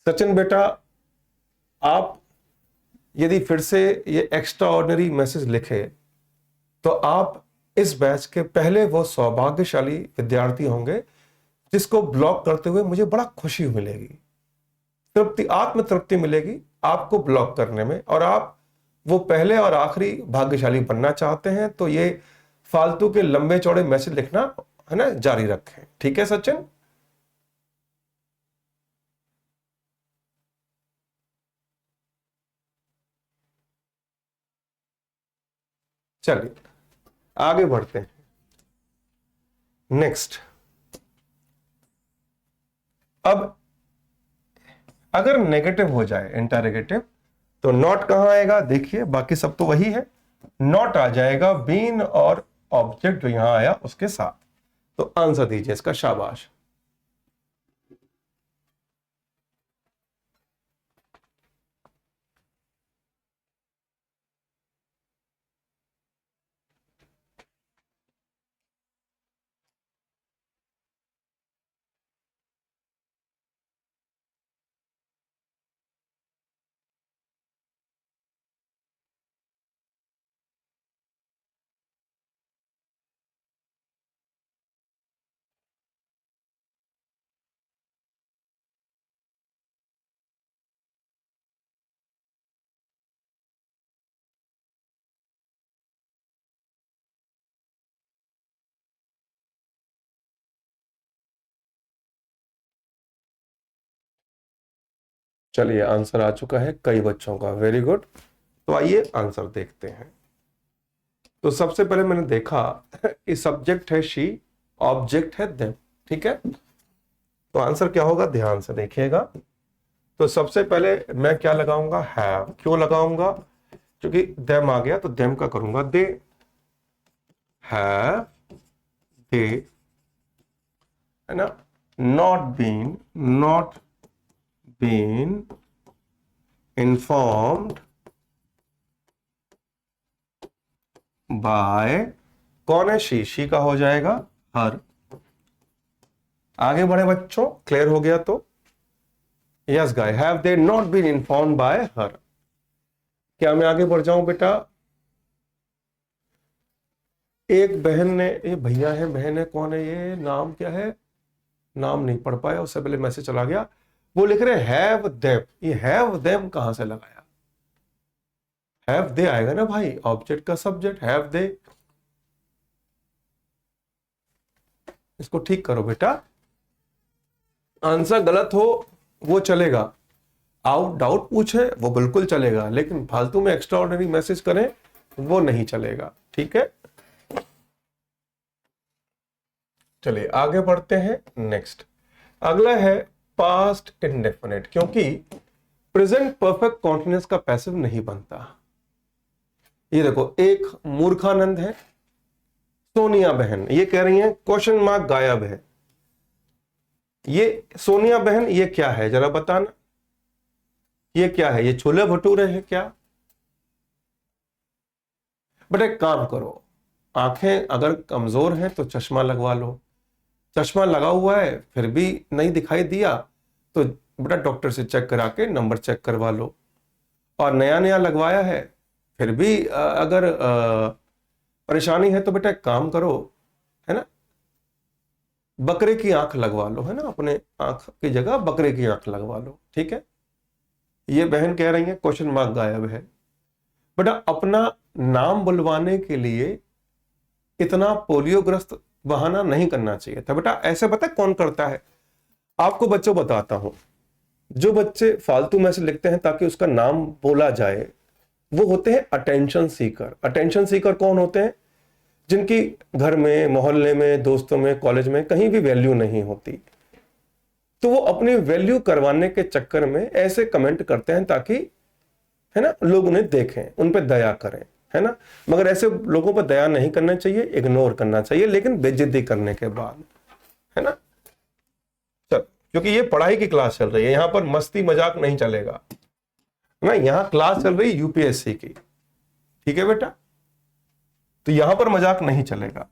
सचिन बेटा, आप यदि फिर से ये एक्स्ट्रा ऑर्डिनरी मैसेज लिखे तो आप इस बैच के पहले वो सौभाग्यशाली विद्यार्थी होंगे जिसको ब्लॉक करते हुए मुझे बड़ा खुशी मिलेगी, तृप्ति, आत्म तृप्ति मिलेगी आपको ब्लॉक करने में। और आप वो पहले और आखिरी भाग्यशाली बनना चाहते हैं तो ये फालतू के लंबे चौड़े मैसेज लिखना, है ना, जारी रखें, ठीक है सचिन। चलिए आगे बढ़ते हैं। नेक्स्ट, अब अगर नेगेटिव हो जाए इंटरोगेटिव तो नॉट कहां आएगा? देखिए बाकी सब तो वही है, नॉट आ जाएगा बीन और ऑब्जेक्ट जो यहां आया उसके साथ। तो आंसर दीजिए इसका, शाबाश। चलिए आंसर आ चुका है कई बच्चों का, वेरी गुड। तो आइए आंसर देखते हैं। तो सबसे पहले मैंने देखा इस सब्जेक्ट है शी, ऑब्जेक्ट है देम, ठीक है। तो आंसर क्या होगा, ध्यान से देखिएगा। तो सबसे पहले मैं क्या लगाऊंगा, हैव। क्यों लगाऊंगा? क्योंकि देम आ गया तो देम का करूंगा दे। हैव दे, है ना, नॉट बीन इन्फॉर्म्ड बाय, कौन है, शी का हो जाएगा हर। आगे बढ़े बच्चों, क्लियर हो गया तो? Yes guy, have they not been informed by her. क्या मैं आगे बढ़ जाऊं बेटा? एक बहन ने, ये भैया है, बहन है, कौन है ये, नाम क्या है, नाम नहीं पढ़ पाया, उससे पहले मैसेज चला गया। वो लिख रहे हैव देम, ये हैव देम कहां से लगाया? हैव दे आएगा ना भाई, ऑब्जेक्ट का सब्जेक्ट, हैव दे। इसको ठीक करो बेटा, आंसर गलत हो वो चलेगा, आउट डाउट पूछे वो बिल्कुल चलेगा, लेकिन फालतू में एक्स्ट्रा ऑर्डिनरी मैसेज करें वो नहीं चलेगा, ठीक है? चलिए आगे बढ़ते हैं। नेक्स्ट, अगला है पास्ट इंडेफिनिट, क्योंकि प्रेजेंट परफेक्ट कॉन्टिन्यूअस का पैसिव नहीं बनता। ये देखो, एक मूर्खानंद है, सोनिया बहन, ये कह रही है क्वेश्चन मार्क गायब है। ये सोनिया बहन, ये क्या है जरा बताना, ये क्या है? ये छोले भटूरे है क्या? बट एक काम करो, आंखें अगर कमजोर हैं तो चश्मा लगवा लो, चश्मा लगा हुआ है फिर भी नहीं दिखाई दिया तो बेटा डॉक्टर से चेक करा के नंबर चेक करवा लो, और नया नया लगवाया है फिर भी अगर परेशानी है तो बेटा एक काम करो, है ना, बकरे की आंख लगवा लो, है ना, अपने आंख की जगह बकरे की आंख लगवा लो, ठीक है? ये बहन कह रही है क्वेश्चन मार्क गायब है। बेटा अपना नाम बुलवाने के लिए इतना पोलियोग्रस्त बहाना नहीं करना चाहिए था बेटा। ऐसे पता है कौन करता है? आपको बच्चों बताता हूं, जो बच्चे फालतू में से लिखते हैं ताकि उसका नाम बोला जाए, वो होते हैं अटेंशन सीकर। अटेंशन सीकर कौन होते हैं? जिनकी घर में, मोहल्ले में, दोस्तों में, कॉलेज में कहीं भी वैल्यू नहीं होती, तो वो अपनी वैल्यू करवाने के चक्कर में ऐसे कमेंट करते हैं ताकि, है ना, लोग उन्हें देखें, उन पर दया करें, है ना। मगर ऐसे लोगों पर दया नहीं करना चाहिए, इग्नोर करना चाहिए, लेकिन बेइज्जती करने के बाद, है ना। चल, क्योंकि ये पढ़ाई की क्लास चल रही है, यहां पर मस्ती मजाक नहीं चलेगा ना, यहां क्लास चल रही है यूपीएससी की, ठीक है बेटा? तो यहां पर मजाक नहीं चलेगा,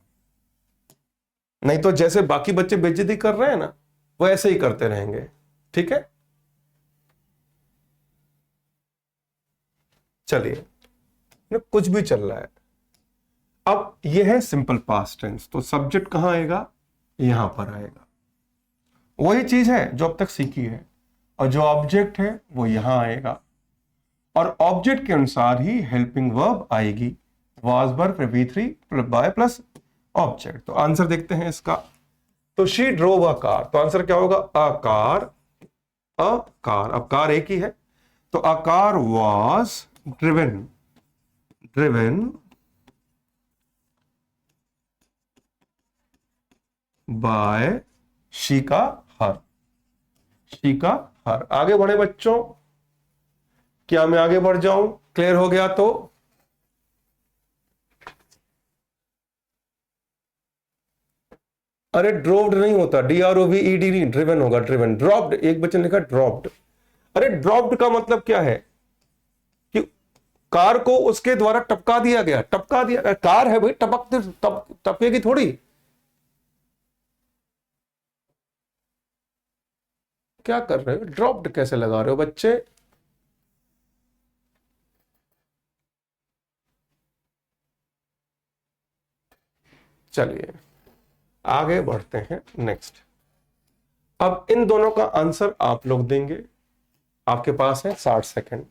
नहीं तो जैसे बाकी बच्चे बेइज्जती कर रहे हैं ना, वो ऐसे ही करते रहेंगे, ठीक है? चलिए, कुछ भी चल रहा है। अब यह है सिंपल पास्ट टेंस, तो सब्जेक्ट कहां आएगा? यहां पर आएगा, वही चीज है जो अब तक सीखी है, और जो ऑब्जेक्ट है वो यहां आएगा, और ऑब्जेक्ट के अनुसार ही हेल्पिंग वर्ब आएगी, वाज वर्ब फिर V3 बाय प्लस ऑब्जेक्ट। तो आंसर देखते हैं इसका। तो शी ड्रोव अ कार, तो आंसर क्या होगा? अ कार, अ कार, अब कार एक ही है, तो a car was driven, driven by she का हर, शी का हर। आगे बढ़े बच्चों, क्या मैं आगे बढ़ जाऊं? क्लियर हो गया तो? अरे ड्रॉप्ड नहीं होता, DROVED नहीं, ड्रिवन होगा, ड्रिवन। ड्रॉप्ड, एक बच्चे ने लिखा ड्रॉप्ड। अरे ड्रॉप्ड का मतलब क्या है? कि कार को उसके द्वारा टपका दिया गया, टपका दिया, कार है भाई, टपकेगी थोड़ी। क्या कर रहे हो? ड्रॉप्ड कैसे लगा रहे हो बच्चे? चलिए आगे बढ़ते हैं। नेक्स्ट, अब इन दोनों का आंसर आप लोग देंगे, आपके पास है 60 सेकंड।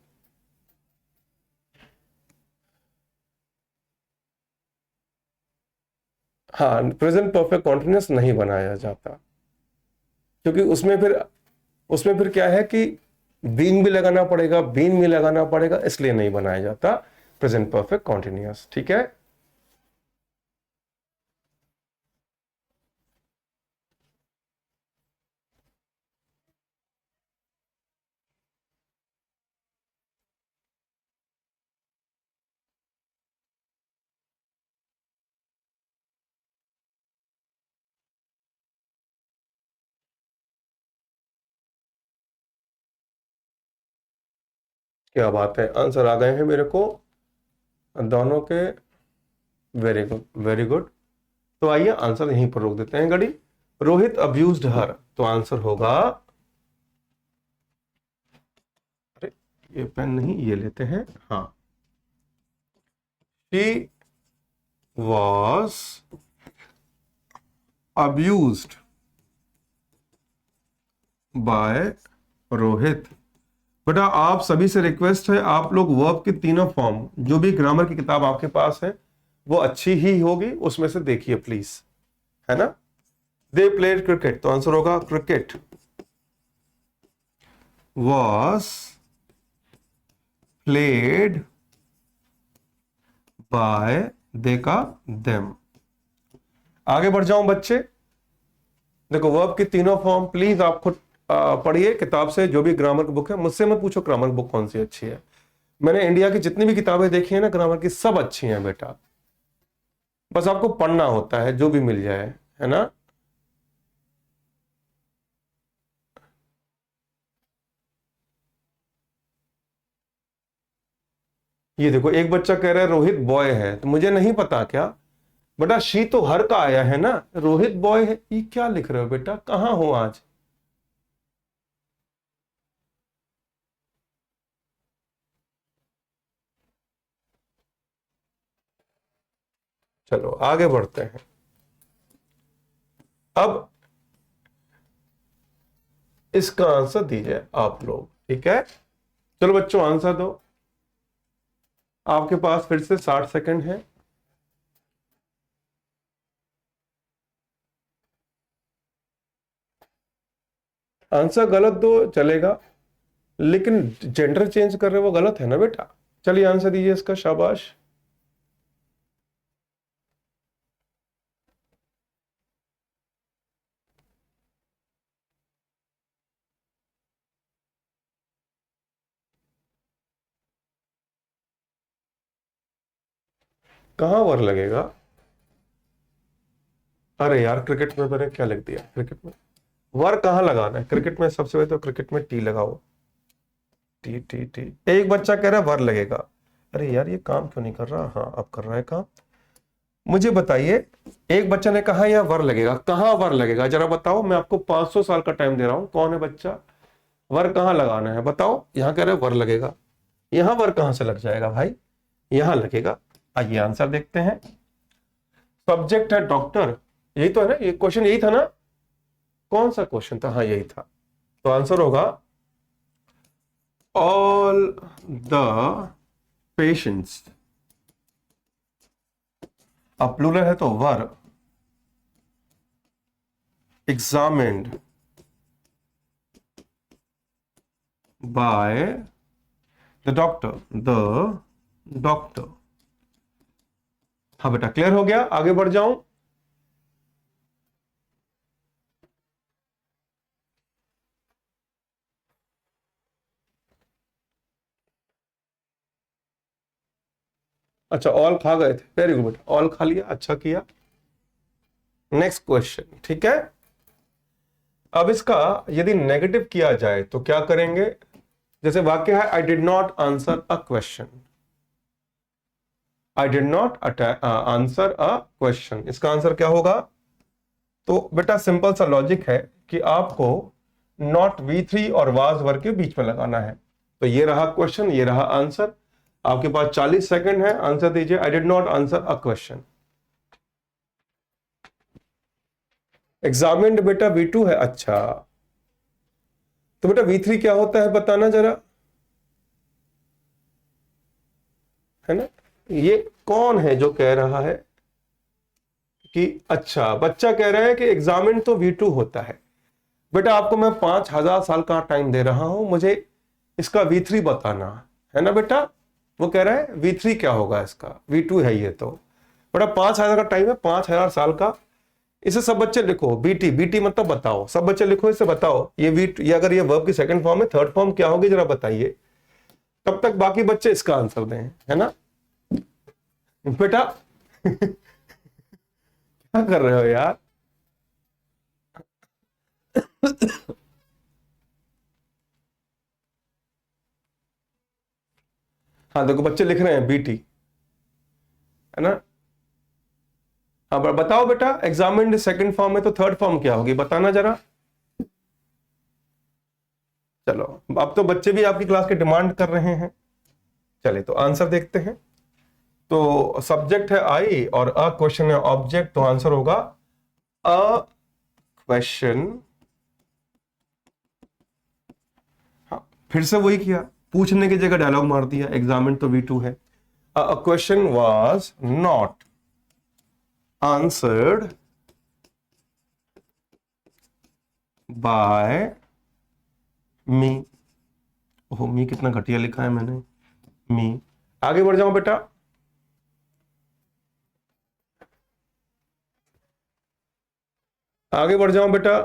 हाँ, प्रेजेंट परफेक्ट कॉन्टिन्यूअस नहीं बनाया जाता, क्योंकि उसमें फिर क्या है कि बीन भी लगाना पड़ेगा, बीन भी लगाना पड़ेगा, इसलिए नहीं बनाया जाता प्रेजेंट परफेक्ट कॉन्टिन्यूअस, ठीक है? क्या बात है, आंसर आ गए हैं मेरे को दोनों के। Very good very good. तो आइए आंसर यहीं पर रोक देते हैं घड़ी। रोहित अब्यूज्ड हर, तो आंसर होगा, अरे ये पेन नहीं, ये लेते हैं। हाँ, she was abused by Rohit. बेटा आप सभी से रिक्वेस्ट है, आप लोग वर्ब की तीनों फॉर्म, जो भी ग्रामर की किताब आपके पास है वो अच्छी ही होगी, उसमें से देखिए प्लीज, है ना। दे प्लेड क्रिकेट, तो आंसर होगा क्रिकेट वॉज प्लेड बाय दे का देम। आगे बढ़ जाऊं बच्चे, देखो वर्ब की तीनों फॉर्म प्लीज आप खुद पढ़िए किताब से, जो भी ग्रामर की बुक है। मुझसे मत पूछो ग्रामर बुक कौन सी अच्छी है, मैंने इंडिया की जितनी भी किताबें देखी है ना ग्रामर की, सब अच्छी हैं बेटा, बस आपको पढ़ना होता है जो भी मिल जाए, है ना। ये देखो एक बच्चा कह रहा है रोहित बॉय है, तो मुझे नहीं पता क्या बेटा, शी तो हर का आया है ना, रोहित बॉय है, ये क्या लिख रहे हो बेटा, कहां हो आज। चलो आगे बढ़ते हैं। अब इसका आंसर दीजिए आप लोग, ठीक है। चलो बच्चों आंसर दो, आपके पास फिर से 60 सेकंड है। आंसर गलत दो चलेगा, लेकिन जेंडर चेंज कर रहे हो वो गलत है ना बेटा। चलिए आंसर दीजिए इसका, शाबाश। कहां वर लगेगा, अरे यार क्रिकेट में मैंने क्या लिख दिया, क्रिकेट में वर कहां लगाना है, क्रिकेट में सबसे पहले तो क्रिकेट में टी लगाओ, टी टी टी। एक बच्चा कह रहा है वर लगेगा, अरे यार ये काम क्यों नहीं कर रहा, हाँ अब कर रहा है काम। मुझे बताइए, एक बच्चा ने कहा यह वर लगेगा, कहां वर लगेगा जरा बताओ, मैं आपको 500 साल का टाइम दे रहा हूं, कौन है बच्चा, वर कहां लगाना है बताओ। यहां कह रहे वर लगेगा, यहां वर कहां से लग जाएगा भाई, यहां लगेगा। आइए आंसर देखते हैं। सब्जेक्ट है डॉक्टर, यही तो है ना, ये क्वेश्चन यही था ना, कौन सा क्वेश्चन था, हाँ यही था। तो आंसर होगा ऑल द पेशेंट्स, अब प्लूरल है तो वर एग्जामिन्ड बाय द डॉक्टर। हाँ बेटा क्लियर हो गया, आगे बढ़ जाऊं। अच्छा ऑल खा गए थे, वेरी गुड, ऑल खा लिया, अच्छा किया। नेक्स्ट क्वेश्चन, ठीक है। अब इसका यदि नेगेटिव किया जाए तो क्या करेंगे, जैसे वाक्य है I did not answer a question, I did not answer a question, इसका आंसर क्या होगा। तो बेटा सिंपल सा लॉजिक है कि आपको नॉट V3 और वाज वर्ग के बीच में लगाना है। तो ये रहा क्वेश्चन, ये रहा आंसर, आपके पास 40 सेकंड है, आंसर दीजिए। I did not answer a question. Examined बेटा V2 है, अच्छा तो बेटा V3 क्या होता है बताना जरा, है ना। ये कौन है जो कह रहा है कि, अच्छा बच्चा कह रहा है कि एग्जामिन तो V2 होता है। बेटा आपको मैं 5000 साल का टाइम दे रहा हूं, मुझे इसका V3 बताना, है ना बेटा। वो कह रहा है V3 क्या होगा इसका, V2 है ये तो। बेटा 5000 का टाइम है, 5000 साल का। इसे सब बच्चे लिखो, बीटी, बीटी मतलब बताओ, सब बच्चे लिखो इसे, बताओ ये ये अगर ये वर्ब की सेकंड फॉर्म है, थर्ड फॉर्म क्या होगी जरा बताइए, तब तक बाकी बच्चे इसका आंसर दें, है ना बेटा। क्या कर रहे हो यार। हाँ देखो बच्चे लिख रहे हैं बीटी, है ना। अब बताओ बेटा, एग्जामिन्ड सेकंड फॉर्म है तो थर्ड फॉर्म क्या होगी, बताना जरा। चलो अब तो बच्चे भी आपकी क्लास के डिमांड कर रहे हैं। चलिए तो आंसर देखते हैं। तो सब्जेक्ट है आई और अ क्वेश्चन है ऑब्जेक्ट, तो आंसर होगा अ क्वेश्चन। हाँ फिर से वही किया, पूछने की जगह डायलॉग मार दिया, एग्जामिन तो V2 है। A question was not answered by me. Oh मी कितना घटिया लिखा है मैंने, मी। आगे बढ़ जाओ बेटा। आगे बढ़ जाओ बेटा।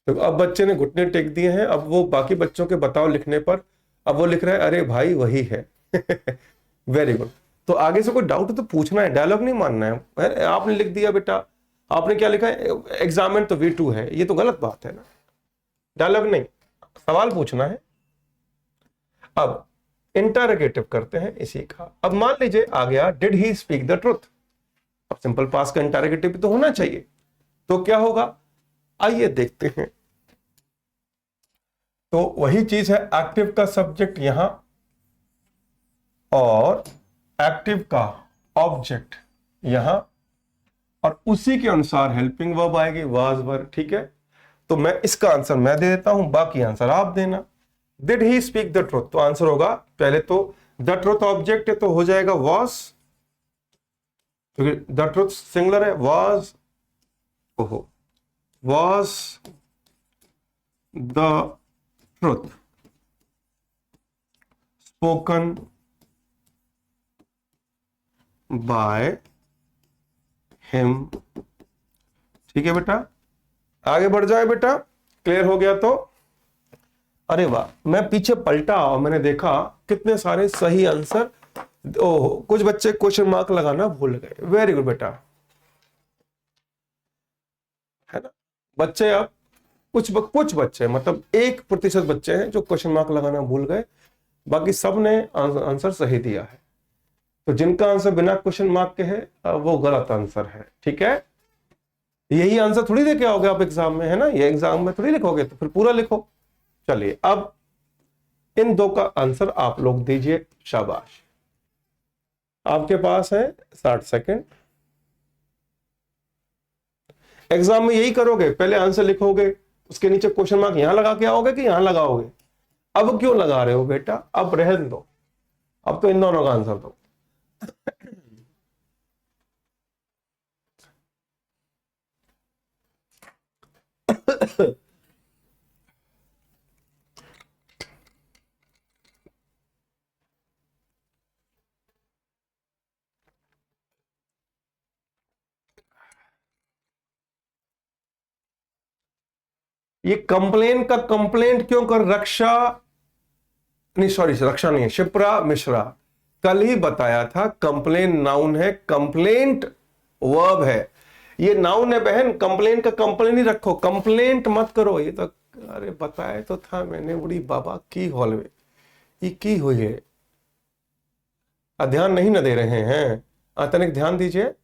तो अब बच्चे ने घुटने टेक दिए हैं, अब वो बाकी बच्चों के बताओ लिखने पर, अब वो लिख रहा है अरे भाई वही है। Very good. तो आगे से कोई डाउट तो पूछना है, डायलॉग नहीं मानना है। आपने लिख दिया बेटा, आपने क्या लिखा है, एग्जामिन तो V2 है, ये तो गलत बात है ना, डायलॉग नहीं, सवाल पूछना है। अब इंटरोगेटिव करते हैं इसी का। अब मान लीजिए आ गया did he speak the truth, अब सिंपल पास का इंटरोगेटिव तो होना चाहिए, तो क्या होगा आइए देखते हैं। तो वही चीज है, एक्टिव का सब्जेक्ट यहां और एक्टिव का ऑब्जेक्ट यहां, और उसी के अनुसार हेल्पिंग वर्ब आएगी, वाज वर, ठीक है। तो मैं इसका आंसर मैं दे देता हूं, बाकी आंसर आप देना। Did he speak the truth, तो आंसर होगा पहले तो द ट्रुथ ऑब्जेक्ट है तो हो जाएगा वाज, क्योंकि द ट्रुथ सिंगुलर है, वाज, ओहो, was the truth spoken by him, ठीक है बेटा। आगे बढ़ जाए बेटा, क्लियर हो गया तो। अरे वाह, मैं पीछे पलटा और मैंने देखा कितने सारे सही आंसर। ओह कुछ बच्चे क्वेश्चन मार्क लगाना भूल गए, वेरी गुड बेटा, है ना। बच्चे अब कुछ बच्चे मतलब 1% बच्चे हैं जो क्वेश्चन मार्क लगाना भूल गए, बाकी सब ने आंसर सही दिया है। तो जिनका आंसर बिना क्वेश्चन मार्क के है वो गलत आंसर है, ठीक है। यही आंसर थोड़ी लेके आओगे आप एग्जाम में, है ना, ये एग्जाम में थोड़ी लिखोगे, तो फिर पूरा लिखो। चलिए अब इन दो का आंसर आप लोग दीजिए, शाबाश। आपके पास है 60 सेकंड। एग्जाम में यही करोगे, पहले आंसर लिखोगे, उसके नीचे क्वेश्चन मार्क यहां लगा के आओगे कि यहां लगाओगे। अब क्यों लगा रहे हो बेटा, अब रहने दो, अब तो इन दोनों का आंसर दो। ये कंप्लेन का कंप्लेंट क्यों कर, रक्षा नहीं, सॉरी रक्षा नहीं है, शिप्रा मिश्रा, कल ही बताया था कंप्लेन नाउन है, कंप्लेंट वर्ब है। ये नाउन है बहन, कंप्लेन का कंप्लेन ही रखो, कंप्लेंट मत करो। ये तो अरे बताया तो था मैंने, बड़ी बाबा की हॉल में ये की हुई है, ध्यान नहीं न दे रहे हैं, तनिक ध्यान दीजिए।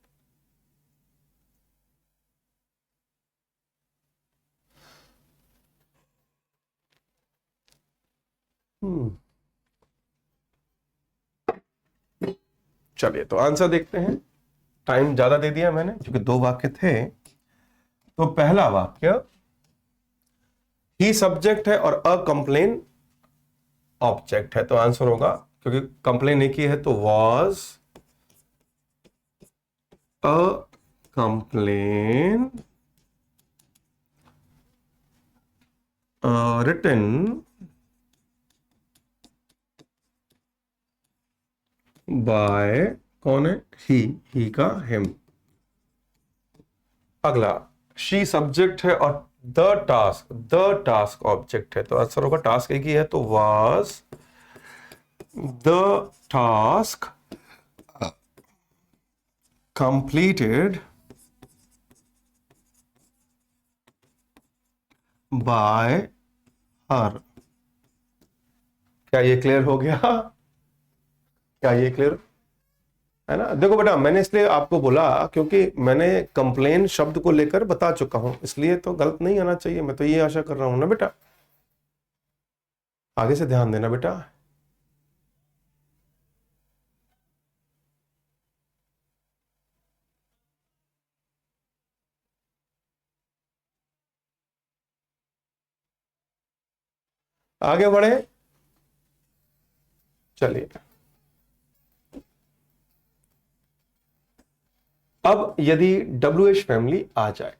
चलिए तो आंसर देखते हैं, टाइम ज्यादा दे दिया मैंने क्योंकि 2 वाक्य थे। तो पहला वाक्य ही सब्जेक्ट है और अ कंप्लेन ऑब्जेक्ट है, तो आंसर होगा, क्योंकि कंप्लेन एक ही है तो was a complaint written by, कौन है, ही का हिम। अगला शी सब्जेक्ट है और द टास्क ऑब्जेक्ट है, तो आंसर होगा टास्क एक ही है तो was the task completed by her. क्या ये क्लियर हो गया? क्या ये क्लियर है ना? देखो बेटा, मैंने इसलिए आपको बोला क्योंकि मैंने कंप्लेन शब्द को लेकर बता चुका हूं, इसलिए तो गलत नहीं आना चाहिए। मैं तो ये आशा कर रहा हूं ना बेटा। आगे से ध्यान देना बेटा। आगे बढ़े, चलिए। अब यदि WH फैमिली आ जाए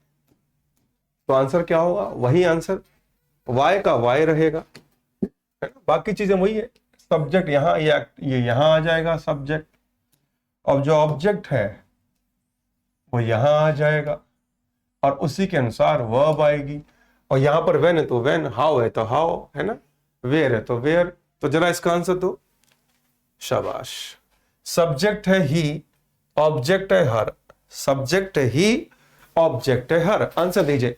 तो आंसर क्या होगा? वही आंसर, Y का Y रहेगा, है ना? बाकी चीजें वही है। सब्जेक्ट यहां, ये यहां आ जाएगा सब्जेक्ट। अब जो ऑब्जेक्ट है वो यहां आ जाएगा और उसी के अनुसार वर्ब आएगी। और यहां पर वेन है तो वेन, हाउ है तो हाउ, है ना? वेयर है तो वेयर। तो जरा इसका आंसर दो। शाबाश। सब्जेक्ट है ही, ऑब्जेक्ट है हर। सब्जेक्ट है ही, ऑब्जेक्ट है हर। आंसर दीजिए।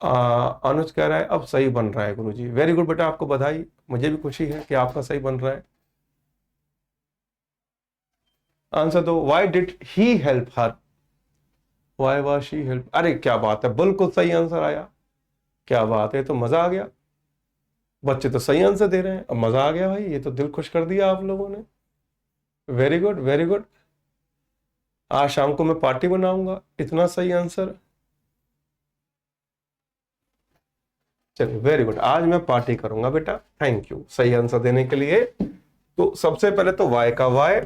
अनुज कह रहा है अब सही बन रहा है गुरुजी। वेरी गुड बेटा, आपको बधाई। मुझे भी खुशी है कि आपका सही बन रहा है। आंसर दो। Why did he help her? Why was she help? अरे क्या बात है, बिल्कुल सही आंसर आया। क्या बात है, तो मजा आ गया। बच्चे तो सही आंसर दे रहे हैं, अब मजा आ गया भाई। ये तो दिल खुश कर दिया आप लोगों ने। Very good, very good. आज शाम को मैं पार्टी बनाऊंगा, इतना सही आंसर। चलिए, वेरी गुड। आज मैं पार्टी करूंगा बेटा। थैंक यू सही आंसर देने के लिए। तो सबसे पहले तो वाई का वाई,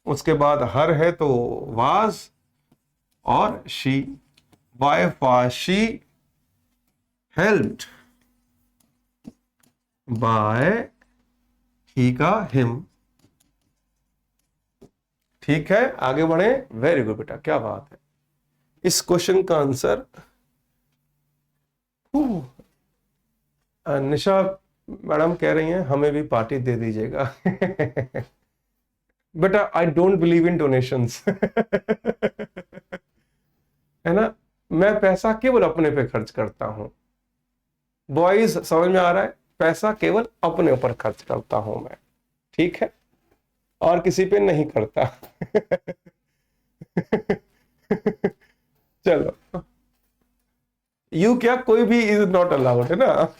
उसके बाद हर है तो वाज और she. Why was she helped by he का हिम। ठीक है, आगे बढ़े। वेरी गुड बेटा, क्या बात है। इस क्वेश्चन का आंसर निशा मैडम कह रही हैं हमें भी पार्टी दे दीजिएगा। बेटा I don't believe in donations. है ना? मैं पैसा केवल अपने पे खर्च करता हूं। बॉयज समझ में आ रहा है? पैसा केवल अपने ऊपर खर्च करता हूं मैं। ठीक है, और किसी पे नहीं करता। चलो, यू क्या, कोई भी इज नॉट अलाउड, है ना?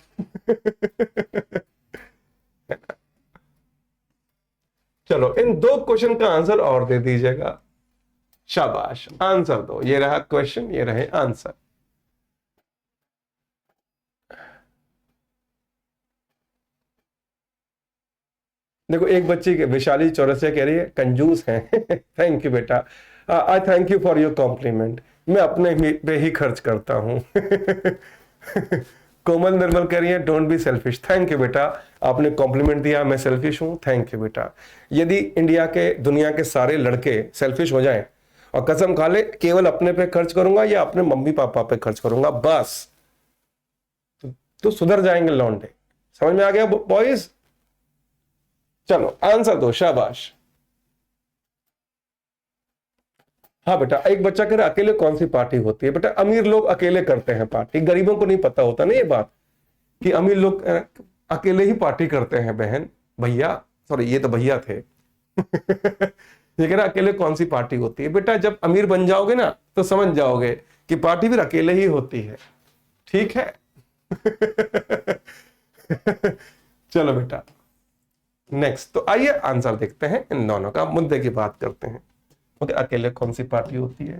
चलो, इन दो क्वेश्चन का आंसर और दे दीजिएगा। शाबाश, आंसर दो। ये रहा क्वेश्चन, ये रहे आंसर। देखो, एक बच्ची विशाली चौरसिया कह रही है कंजूस है। थैंक यू बेटा, I thank you for your compliment. मैं अपने पे ही खर्च करता हूं। कोमल निर्मल कह रही है don't be selfish. Thank you बेटा, आपने कॉम्प्लीमेंट दिया। मैं सेल्फिश हूं? थैंक यू बेटा। यदि इंडिया के, दुनिया के सारे लड़के सेल्फिश हो जाएं और कसम खा ले केवल अपने पे खर्च करूंगा या अपने मम्मी पापा पे खर्च करूंगा, बस तो सुधर जाएंगे लौंडे। समझ में आ गया बॉयज? चलो आंसर दो। शाबाश। हाँ बेटा, एक बच्चा कह रहा अकेले कौन सी पार्टी होती है? बेटा अमीर लोग अकेले करते हैं पार्टी, गरीबों को नहीं पता होता ना ये बात कि अमीर लोग अकेले ही पार्टी करते हैं। बहन, भैया, सॉरी ये तो भैया थे। ये कह रहा अकेले कौन सी पार्टी होती है? बेटा जब अमीर बन जाओगे ना तो समझ जाओगे कि पार्टी फिर अकेले ही होती है। ठीक है। चलो बेटा, नेक्स्ट। तो आइए आंसर देखते हैं, इन दोनों का मुद्दे की बात करते हैं। ओके, अकेले कौन सी पार्टी होती है?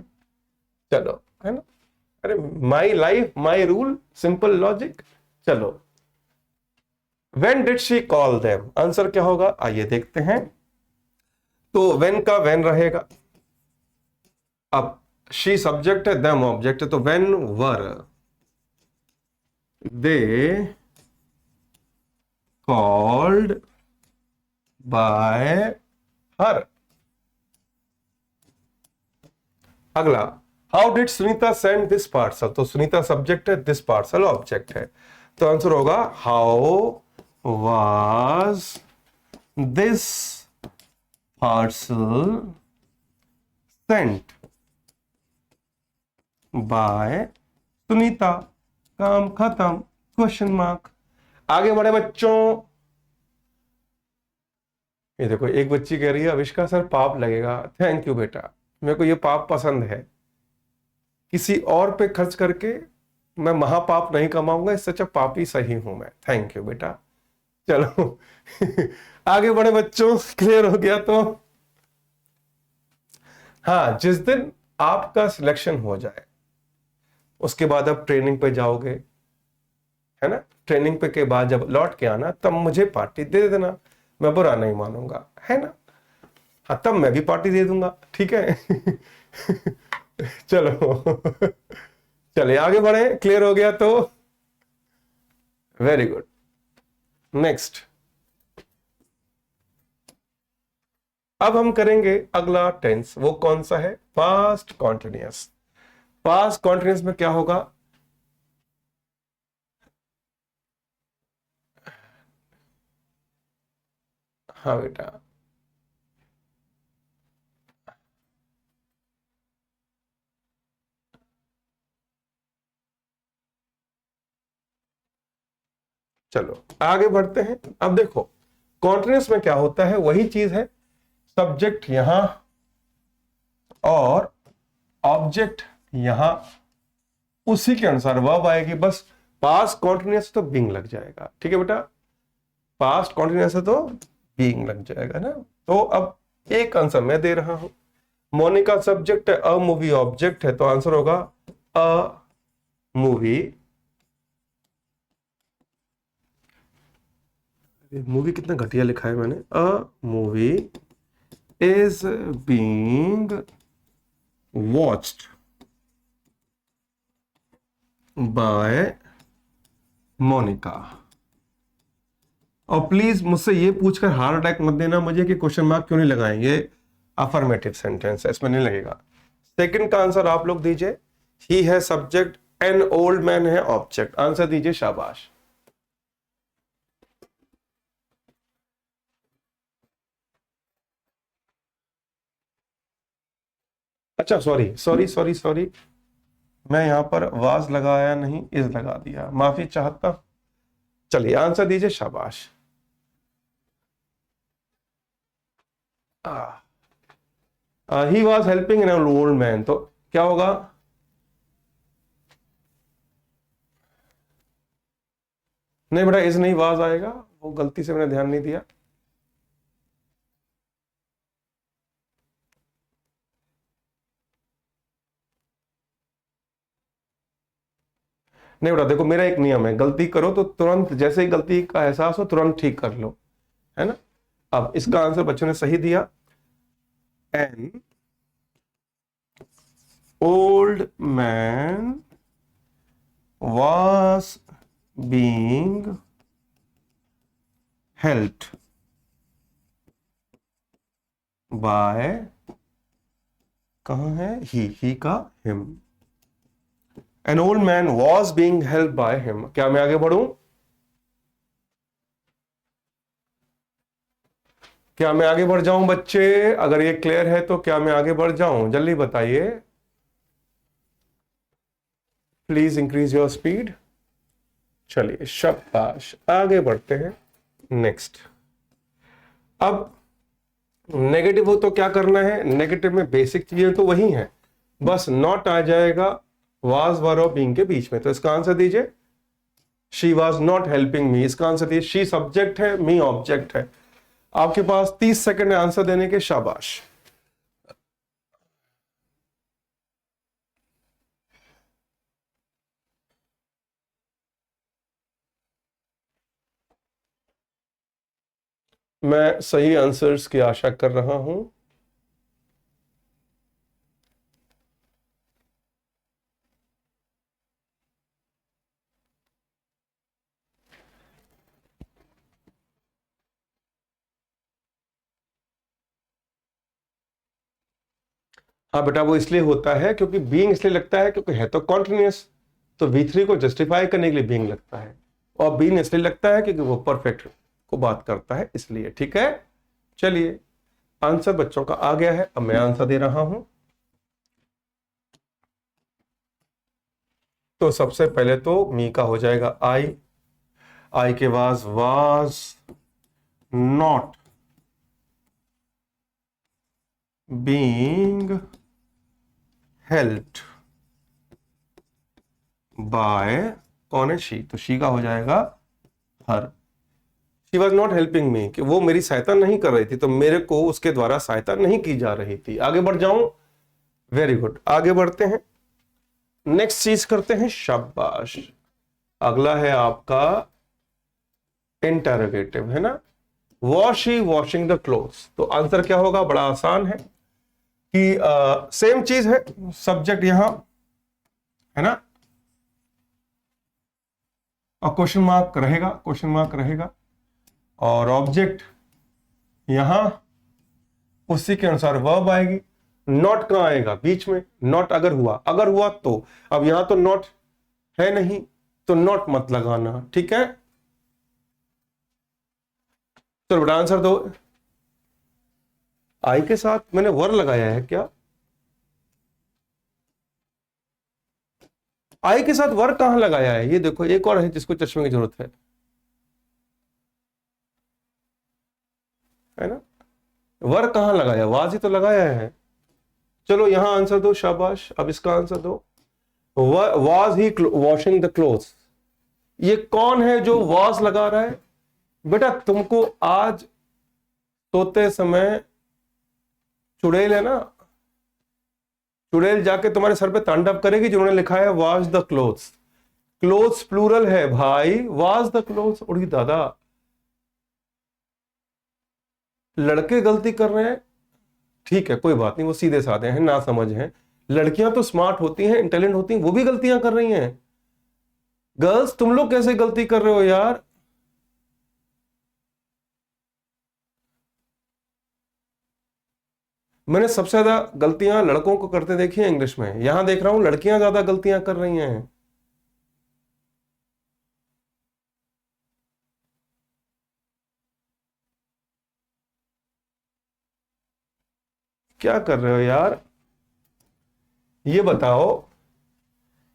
चलो, है ना? अरे my life my rule, simple logic. चलो, when did she call them? Answer क्या होगा आइए देखते हैं। तो व्हेन का व्हेन रहेगा। अब शी सब्जेक्ट है, देम ऑब्जेक्ट है, तो when were they called by her. अगला, how did Sunita send this parcel? तो सुनीता सब्जेक्ट है, दिस पार्सल ऑब्जेक्ट है, तो आंसर होगा how was this parcel sent by Sunita, काम खत्म, क्वेश्चन मार्क। आगे बढ़े बच्चों। ये देखो एक बच्ची कह रही है अविष्का सर पाप लगेगा। थैंक यू बेटा, मेरे को ये पाप पसंद है। किसी और पे खर्च करके मैं महापाप नहीं कमाऊंगा, इससे अच्छा पापी सही हूं मैं। थैंक यू बेटा। चलो आगे बढ़े बच्चों, क्लियर हो गया तो। हाँ, जिस दिन आपका सिलेक्शन हो जाए उसके बाद आप ट्रेनिंग पे जाओगे, है ना। ट्रेनिंग पे के बाद जब लौट के आना तब मुझे पार्टी दे देना, मैं बुरा नहीं मानूंगा, है ना। हाँ, तब मैं भी पार्टी दे दूंगा, ठीक है। चलो चलिए आगे बढ़े, क्लियर हो गया तो। Very good. नेक्स्ट, अब हम करेंगे अगला टेंस। वो कौन सा है? Past continuous. पास्ट कॉन्टिन्यूअस में क्या होगा? हाँ बेटा, चलो आगे बढ़ते हैं। अब देखो कॉन्टिन्यूअस में क्या होता है, वही चीज है, सब्जेक्ट यहां और ऑब्जेक्ट यहां, उसी के अनुसार वर्ब आएगी। बस पास्ट कॉन्टिन्यूअस तो बीइंग लग जाएगा, ठीक है बेटा। पास्ट कॉन्टिन्यूअस है तो बीइंग लग जाएगा ना। तो अब एक आंसर मैं दे रहा हूं। मोनिका सब्जेक्ट है, अ मूवी ऑब्जेक्ट है, तो आंसर होगा अ मूवी। मूवी कितना घटिया लिखा है मैंने। A movie is being watched by Monika. और प्लीज मुझसे ये पूछकर हार्ट अटैक मत देना मुझे कि क्वेश्चन मार्क क्यों नहीं लगाएंगे। अफर्मेटिव सेंटेंस है, इसमें नहीं लगेगा। सेकंड का आंसर आप लोग दीजिए। ही है सब्जेक्ट, एन ओल्ड मैन है ऑब्जेक्ट। आंसर दीजिए, शाबाश। अच्छा सॉरी सॉरी सॉरी सॉरी, मैं यहां पर वाज लगाया नहीं, इज लगा दिया, माफी चाहता। चलिए आंसर दीजिए, शाबाश। He was helping an old man, तो क्या होगा? नहीं बेटा, इज नहीं वाज आएगा, वो गलती से मैंने ध्यान नहीं दिया। नहीं बेटा देखो, मेरा एक नियम है, गलती करो तो तुरंत, जैसे ही गलती का एहसास हो तुरंत ठीक कर लो, है ना। अब इसका आंसर बच्चों ने सही दिया। An old man was being helped by, कहां है ही का him। An old man was being helped by him। क्या मैं आगे बढ़ूं? क्या मैं आगे बढ़ जाऊं बच्चे? अगर ये क्लियर है तो क्या मैं आगे बढ़ जाऊं? जल्दी बताइए, प्लीज इंक्रीज योर स्पीड। चलिए शाबाश, आगे बढ़ते हैं। नेक्स्ट, अब नेगेटिव हो तो क्या करना है? नेगेटिव में बेसिक चीजें तो वही हैं, बस नॉट आ जाएगा वाज वर और बीइंग के बीच में। तो इसका आंसर दीजिए, शी वाज नॉट हेल्पिंग मी। इसका आंसर दीजिए, शी सब्जेक्ट है, मी ऑब्जेक्ट है। आपके पास 30 सेकंड आंसर देने के, शाबाश। मैं सही आंसर्स की आशा कर रहा हूं। हाँ बेटा, वो इसलिए होता है क्योंकि बीइंग इसलिए लगता है क्योंकि है तो कॉन्टिन्यूअस, तो V3 को जस्टिफाई करने के लिए बीइंग लगता है, और बीइंग इसलिए लगता है क्योंकि वो परफेक्ट को बात करता है, इसलिए। ठीक है, चलिए आंसर बच्चों का आ गया है। अब मैं आंसर दे रहा हूं। तो सबसे पहले तो मी का हो जाएगा आई के बाद was not being helped by, कौन है? शी, तो शी का हो जाएगा her. She was not helping me, कि वो मेरी सहायता नहीं कर रही थी, तो मेरे को उसके द्वारा सहायता नहीं की जा रही थी। आगे बढ़ जाऊं? वेरी गुड, आगे बढ़ते हैं। नेक्स्ट चीज करते हैं, शाबाश। अगला है आपका इंटरोगेटिव, है ना? Wash he washing the clothes. तो आंसर क्या होगा? बड़ा आसान है कि सेम चीज है, सब्जेक्ट यहां, है ना, और क्वेश्चन मार्क रहेगा, क्वेश्चन मार्क रहेगा, और ऑब्जेक्ट यहां उसी के अनुसार वर्ब आएगी। नॉट कहां आएगा? बीच में। नॉट अगर हुआ तो, अब यहां तो नॉट है नहीं, तो नॉट मत लगाना, ठीक है? तो बेटा आंसर दो। आई के साथ मैंने वर लगाया है क्या? आई के साथ वर कहां लगाया है? ये देखो, एक और है जिसको चश्मे की जरूरत है ना? वर कहां लगाया? वाज ही तो लगाया है। चलो यहां आंसर दो, शाबाश। अब इसका आंसर दो। Was he washing the clothes. ये कौन है जो वाज लगा रहा है? बेटा तुमको आज सोते समय चुड़ैल है ना, चुड़ैल जाके तुम्हारे सर पे तांडव करेगी जिन्होंने लिखा है wash the clothes. Clothes plural है भाई, वाश द क्लोथ्स। उड़ी दादा, लड़के गलती कर रहे हैं, ठीक है कोई बात नहीं, वो सीधे साधे हैं, ना समझ हैं। लड़कियां तो स्मार्ट होती हैं, इंटेलिजेंट होती हैं, वो भी गलतियां कर रही हैं। गर्ल्स तुम लोग कैसे गलती कर रहे हो यार? मैंने सबसे ज्यादा गलतियां लड़कों को करते देखी है इंग्लिश में, यहां देख रहा हूं लड़कियां ज्यादा गलतियां कर रही हैं। क्या कर रहे हो यार? ये बताओ,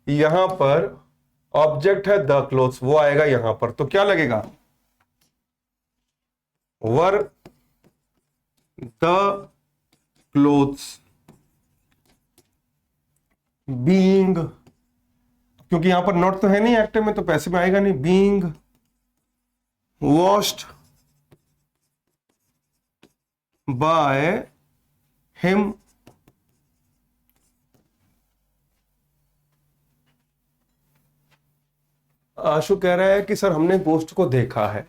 यहां पर ऑब्जेक्ट है द क्लोथ्स, वो आएगा यहां पर, तो क्या लगेगा? वर द क्लोथ्स बीइंग, क्योंकि यहां पर नॉट तो है नहीं एक्टिव में, तो पैसे में आएगा नहीं। बीइंग वॉश्ड बाय हिम, आशु कह रहा है कि सर हमने गोस्ट को देखा है।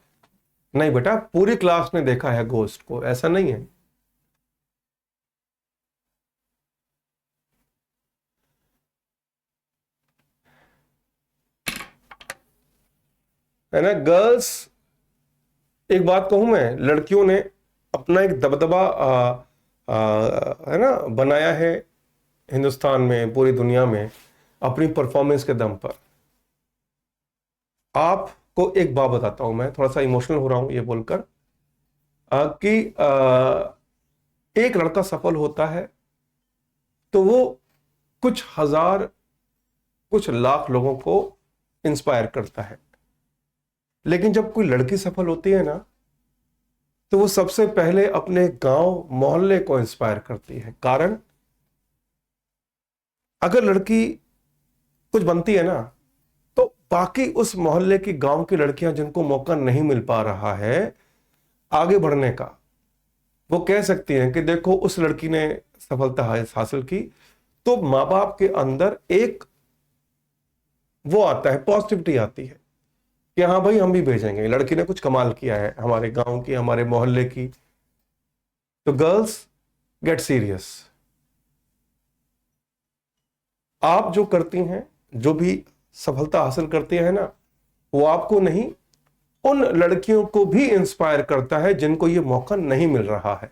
नहीं बेटा, पूरी क्लास ने देखा है गोस्ट को, ऐसा नहीं है ना गर्ल्स? एक बात कहूं मैं, लड़कियों ने अपना एक दबदबा है ना बनाया है हिंदुस्तान में, पूरी दुनिया में, अपनी परफॉर्मेंस के दम पर। आपको एक बात बताता हूं, मैं थोड़ा सा इमोशनल हो रहा हूं ये बोलकर कि एक लड़का सफल होता है तो वो कुछ हजार, कुछ लाख लोगों को इंस्पायर करता है। लेकिन जब कोई लड़की सफल होती है ना, तो वो सबसे पहले अपने गांव मोहल्ले को इंस्पायर करती है। कारण, अगर लड़की कुछ बनती है ना, तो बाकी उस मोहल्ले की, गांव की लड़कियां जिनको मौका नहीं मिल पा रहा है आगे बढ़ने का, वो कह सकती हैं कि देखो उस लड़की ने सफलता हासिल की। तो मां बाप के अंदर एक वो आता है, पॉजिटिविटी आती है कि हाँ भाई हम भी भेजेंगे, लड़की ने कुछ कमाल किया है हमारे गांव की, हमारे मोहल्ले की। तो गर्ल्स गेट सीरियस। आप जो करती हैं, जो भी सफलता हासिल करती है ना, वो आपको नहीं, उन लड़कियों को भी इंस्पायर करता है जिनको ये मौका नहीं मिल रहा है।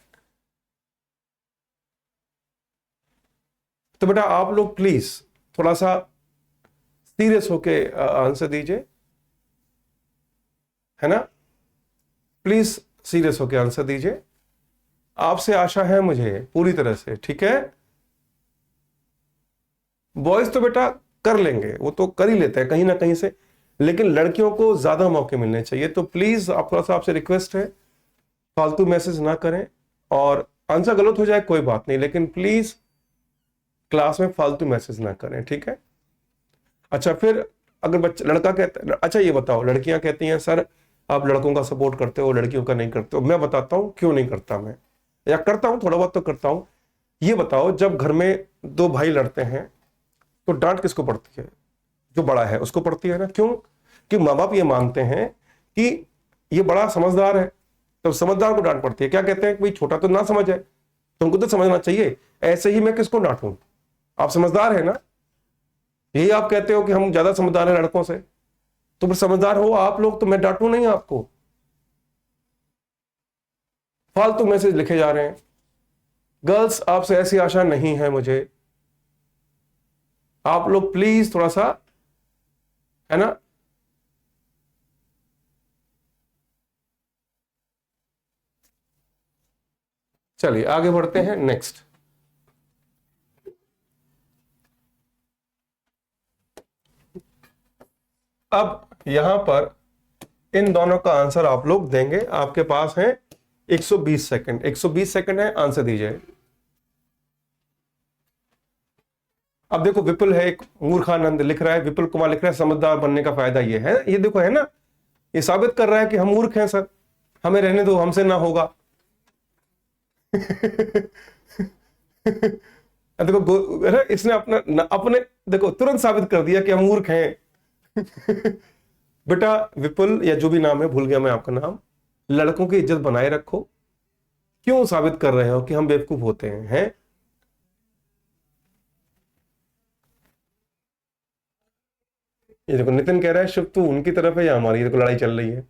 तो बेटा आप लोग प्लीज थोड़ा सा सीरियस होके आंसर दीजिए, है ना? प्लीज सीरियस होके आंसर दीजिए। आपसे आशा है मुझे पूरी तरह से, ठीक है। बॉयज तो बेटा कर लेंगे, वो तो कर ही लेते हैं कहीं ना कहीं से, लेकिन लड़कियों को ज्यादा मौके मिलने चाहिए। तो प्लीज आप थोड़ा सा आपसे रिक्वेस्ट है, फालतू मैसेज ना करें, और आंसर गलत हो जाए कोई बात नहीं, लेकिन प्लीज क्लास में फालतू मैसेज ना करें, ठीक है। अच्छा, फिर अगर बच्चा लड़का कहता है, अच्छा ये बताओ, लड़कियां कहती हैं सर आप लड़कों का सपोर्ट करते हो, लड़कियों का नहीं करते हो। मैं बताता हूं क्यों नहीं करता मैं, या करता हूं, थोड़ा बहुत तो करता हूं। ये बताओ, जब घर में दो भाई लड़ते हैं तो डांट किसको पड़ती है? जो बड़ा है उसको पड़ती है ना। क्यों? कि माँ बाप ये मानते हैं कि ये बड़ा समझदार है, तो समझदार को डांट पड़ती है। क्या कहते हैं कि भाई छोटा तो ना समझ है, तुमको तो समझना चाहिए। ऐसे ही मैं किसको डांटूं? आप समझदार है ना, यही आप कहते हो कि हम ज्यादा समझदार हैं लड़कों से, तो फिर समझदार हो आप लोग, तो मैं डांटूं नहीं आपको। फालतू मैसेज लिखे जा रहे हैं। गर्ल्स, आपसे ऐसी आशा नहीं है मुझे, आप लोग प्लीज थोड़ा सा, है ना। चलिए आगे बढ़ते हैं, नेक्स्ट। अब यहां पर इन दोनों का आंसर आप लोग देंगे। आपके पास है 120 सेकंड, 120 सेकंड है, आंसर दीजिए। अब देखो, विपुल है, एक मूर्खानंद लिख रहा है, विपुल कुमार लिख रहा है समझदार बनने का फायदा ये है, ये देखो है ना, ये साबित कर रहा है कि हम मूर्ख हैं सर, हमें रहने दो, हमसे ना होगा। देखो इसने अपने देखो तुरंत साबित कर दिया कि हम मूर्ख हैं। बेटा विपुल या जो भी नाम है, भूल गया मैं आपका नाम, लड़कों की इज्जत बनाए रखो। क्यों साबित कर रहे हो कि हम बेवकूफ होते हैं? ये देखो नितिन कह रहा है शिव तू उनकी तरफ है या हमारी, देखो लड़ाई चल रही है।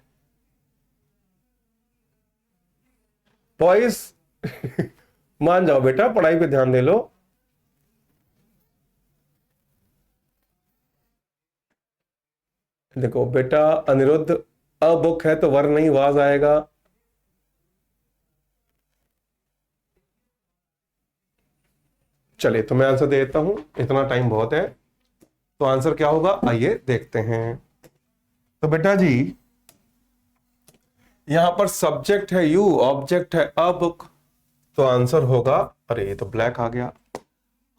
बॉयज मान जाओ बेटा, पढ़ाई पे ध्यान दे लो। देखो बेटा, अनिरुद्ध अबुक है तो वर नहीं वाज आएगा। चलिए तो मैं आंसर दे देता हूं, इतना टाइम बहुत है। तो आंसर क्या होगा, आइए देखते हैं। तो बेटा जी, यहां पर सब्जेक्ट है यू, ऑब्जेक्ट है अ बुक, तो आंसर होगा, अरे ये तो ब्लैक आ गया।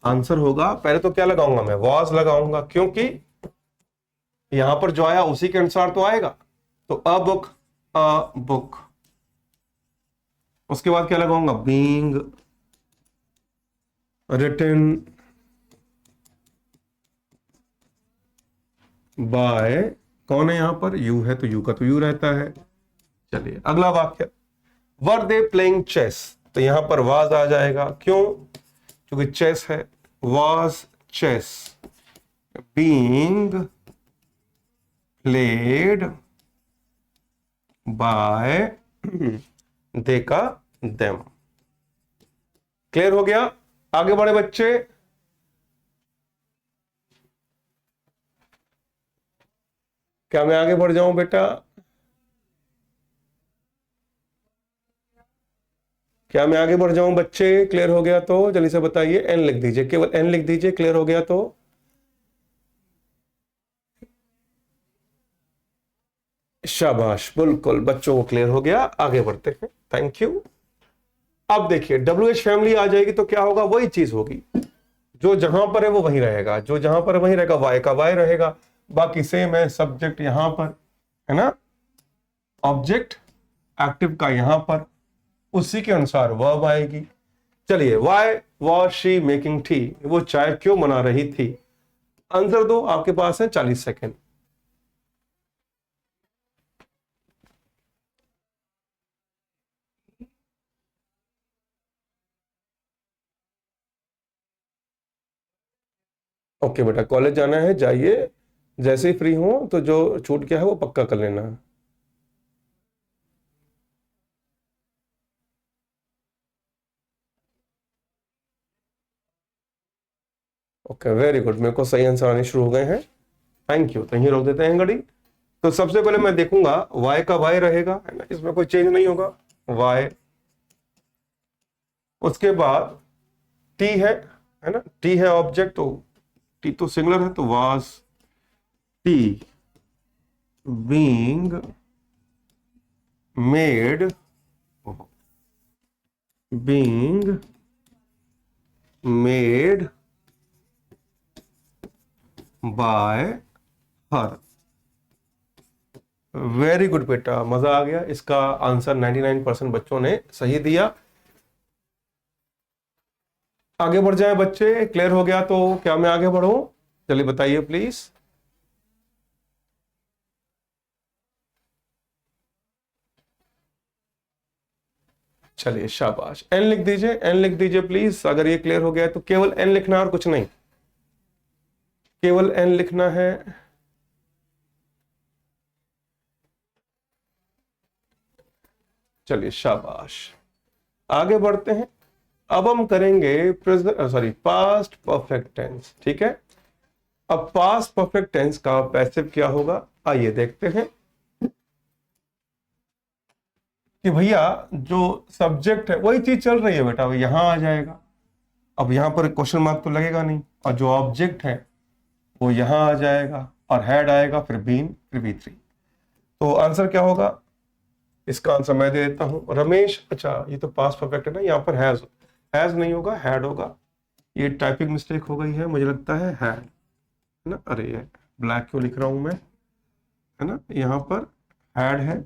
आंसर होगा, पहले तो क्या लगाऊंगा मैं, वॉज लगाऊंगा, क्योंकि यहां पर जो आया उसी के अनुसार तो आएगा। तो अ बुक, अ बुक। उसके बाद क्या लगाऊंगा, बीइंग रिटन बाय, कौन है यहां पर, यू है, तो यू का तो यू रहता है। चलिए अगला वाक्य, वर दे प्लेइंग चेस, तो यहां पर वाज आ जाएगा। क्यों? क्योंकि चेस है। Was chess being played by देखा देम। क्लियर हो गया? आगे बढ़े बच्चे। क्या मैं आगे बढ़ जाऊं बेटा? क्या मैं आगे बढ़ जाऊं बच्चे? क्लियर हो गया तो जल्दी से बताइए, एन लिख दीजिए, केवल एन लिख दीजिए, क्लियर हो गया तो। शाबाश, बिल्कुल बच्चों को क्लियर हो गया। आगे बढ़ते हैं, थैंक यू। अब देखिए WH फैमिली आ जाएगी तो क्या होगा, वही चीज होगी, जो जहां पर है वो वहीं रहेगा, जो जहां पर वहीं रहेगा, वाई का वाई रहेगा, बाकी सेम है। सब्जेक्ट यहां पर है ना, ऑब्जेक्ट एक्टिव का यहां पर, उसी के अनुसार वर्ब आएगी। चलिए, why was she making tea, वो चाय क्यों बना रही थी? आंसर दो, आपके पास है 40 सेकेंड। ओके बेटा, कॉलेज जाना है, जाइए, जैसे ही फ्री हो तो जो छूट गया है वो पक्का कर लेना। ओके वेरी गुड, मेरे को सही आंसर आने शुरू हो गए हैं, थैंक यू। तो यहीं रोक देते हैं घड़ी। तो सबसे पहले मैं देखूंगा y का y रहेगा, है ना, इसमें कोई चेंज नहीं होगा। y उसके बाद टी है ना, टी है ऑब्जेक्ट, तो टी तो सिंगुलर है, तो was T being made, being made by her. Very good बेटा, मजा आ गया। इसका आंसर 99% बच्चों ने सही दिया। आगे बढ़ जाए बच्चे, क्लियर हो गया तो क्या मैं आगे बढ़ूं? चलिए बताइए प्लीज। चलिए शाबाश, एन लिख दीजिए, एन लिख दीजिए प्लीज। अगर ये क्लियर हो गया है तो केवल एन लिखना है और कुछ नहीं, केवल एन लिखना है। चलिए शाबाश, आगे बढ़ते हैं। अब हम करेंगे पास्ट परफेक्ट टेंस। ठीक है, अब पास्ट परफेक्ट टेंस का पैसिव क्या होगा, आइए देखते हैं। कि भैया जो सब्जेक्ट है वही चीज चल रही है बेटा, वो यहां आ जाएगा। अब यहां पर क्वेश्चन मार्क तो लगेगा नहीं, और जो ऑब्जेक्ट है वो यहां आ जाएगा, और हैड आएगा, फिर बीन, फिर बी थ्री। तो आंसर क्या होगा? इसका आंसर मैं दे देता हूं, रमेश। अच्छा ये तो पास्ट परफेक्ट है ना, यहाँ पर हैज, हैज नहीं होगा, हैड होगा। ये टाइपिंग मिस्टेक हो गई है, मुझे लगता है हैड, है ना। अरे ये ब्लैक क्यों लिख रहा हूं मैं, है ना, यहाँ पर हैड है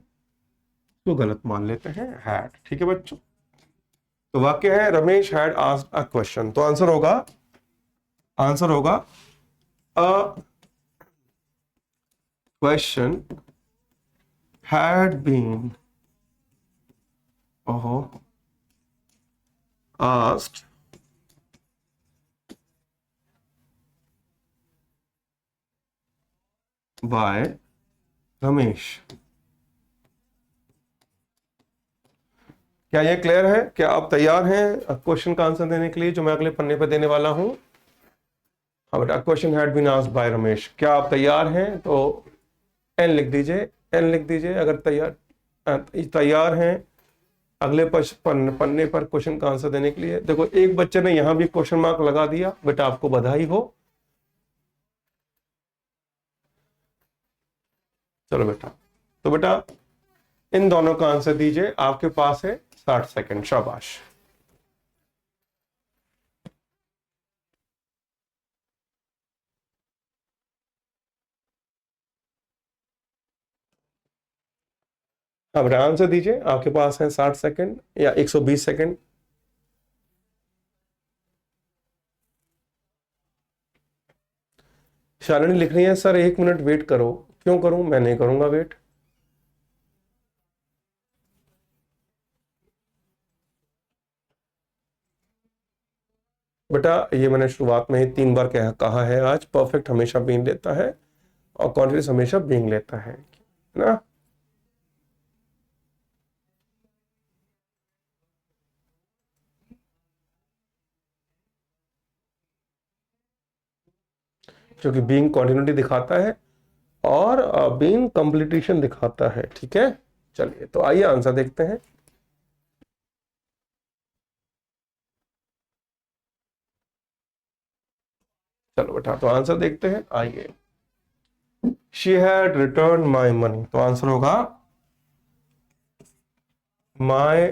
तो गलत मान लेते हैं, हैड। ठीक है बच्चों, तो वाक्य है Ramesh had asked a question, तो आंसर होगा, आंसर होगा a question had been asked by Ramesh. क्या ये क्लियर है? क्या आप तैयार हैं क्वेश्चन का आंसर देने के लिए जो मैं अगले पन्ने पर देने वाला हूं? हाँ बेटा, question had been asked by Ramesh, क्या आप तैयार हैं? तो एन लिख दीजिए, एन लिख दीजिए अगर तैयार हैं अगले पन्ने पर क्वेश्चन का आंसर देने के लिए। देखो एक बच्चे ने यहां भी क्वेश्चन मार्क लगा दिया, बेटा आपको बधाई हो। चलो बेटा, तो बेटा इन दोनों का आंसर दीजिए, आपके पास है 60 सेकंड। शाबाश। हाँ बेटा आंसर दीजिए, आपके पास है 60 सेकंड या 120 सेकंड। शालिनी लिख रही है सर 1 मिनट वेट करो। क्यों करूं? मैं नहीं करूंगा वेट। बेटा ये मैंने शुरुआत में ही 3 बार कहा है आज, परफेक्ट हमेशा बीइंग लेता है और कॉन्टिन्यूस हमेशा बीइंग लेता है ना। क्योंकि बीइंग कॉन्टिन्यूटी दिखाता है और बीइंग कंप्लीटेशन दिखाता है। ठीक है, चलिए तो आइए आंसर देखते हैं। चलो बेटा तो आंसर देखते हैं, आइए। She had return my money, तो आंसर होगा my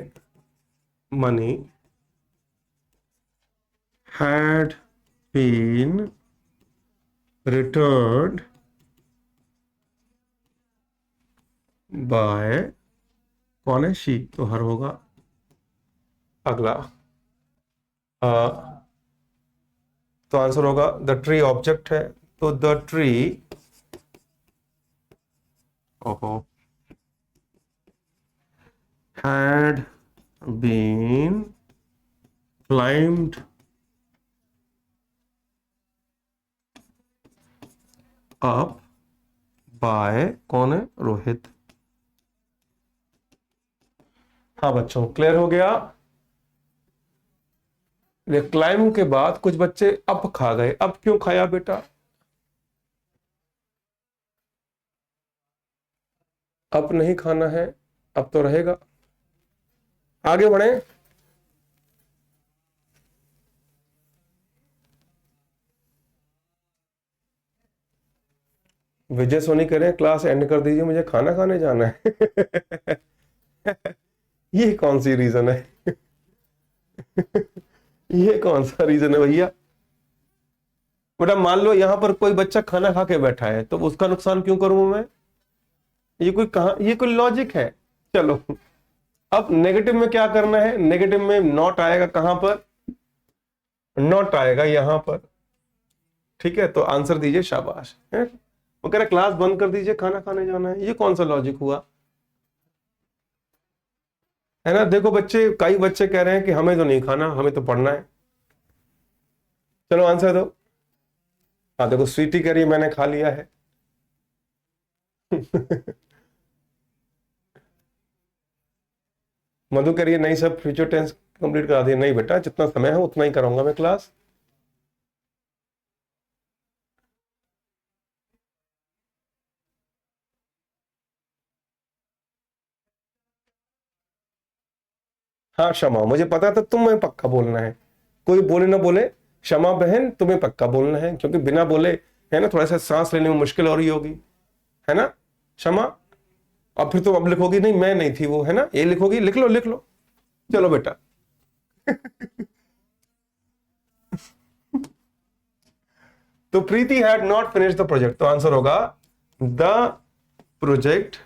money had been returned by, कौन है? शी, तो हर होगा। अगला तो आंसर होगा द ट्री, ऑब्जेक्ट है तो द ट्री, ओहो, had been climbed up by, कौन है? रोहित। हाँ बच्चों क्लियर हो गया। क्लाइम के बाद कुछ बच्चे अप खा गए, अप क्यों खाया बेटा? अप नहीं खाना है, अब तो रहेगा। आगे बढ़े, विजय सोनी कह रहे हैं क्लास एंड कर दीजिए, मुझे खाना खाने जाना है। ये कौन सी रीजन है? ये कौन सा रीजन है भैया? बेटा मान लो यहां पर कोई बच्चा खाना खा के बैठा है, तो उसका नुकसान क्यों करूं मैं? ये कोई लॉजिक है? चलो, अब नेगेटिव में क्या करना है? नेगेटिव में नॉट आएगा कहां पर? नॉट आएगा यहां पर। ठीक है, तो आंसर दीजिए, शाबाश है। वो कह रहे क्लास बंद कर दीजिए, खाना खाने जाना है। ये कौन सा लॉजिक हुआ? है ना? देखो बच्चे, कई बच्चे कह रहे हैं कि हमें तो नहीं खाना, हमें तो पढ़ना है। चलो आंसर दो। हाँ देखो, स्वीटी कह रही है मैंने खा लिया है। मधु कह रही है नहीं सर, फ्यूचर टेंस कंप्लीट करा दिया। नहीं बेटा, जितना समय है उतना ही कराऊंगा मैं क्लास। हाँ क्षमा, मुझे पता था तुम्हें पक्का बोलना है, कोई बोले ना बोले। क्षमा बहन, तुम्हें पक्का बोलना है, क्योंकि बिना बोले है ना थोड़ा सा सांस लेने में मुश्किल हो रही होगी, है ना? क्षमा। अब फिर तुम अब लिखोगी नहीं मैं नहीं थी वो, है ना? ये लिखोगी, लिख लो लिख लो। चलो बेटा। तो Preeti had not finish the project, तो आंसर होगा the project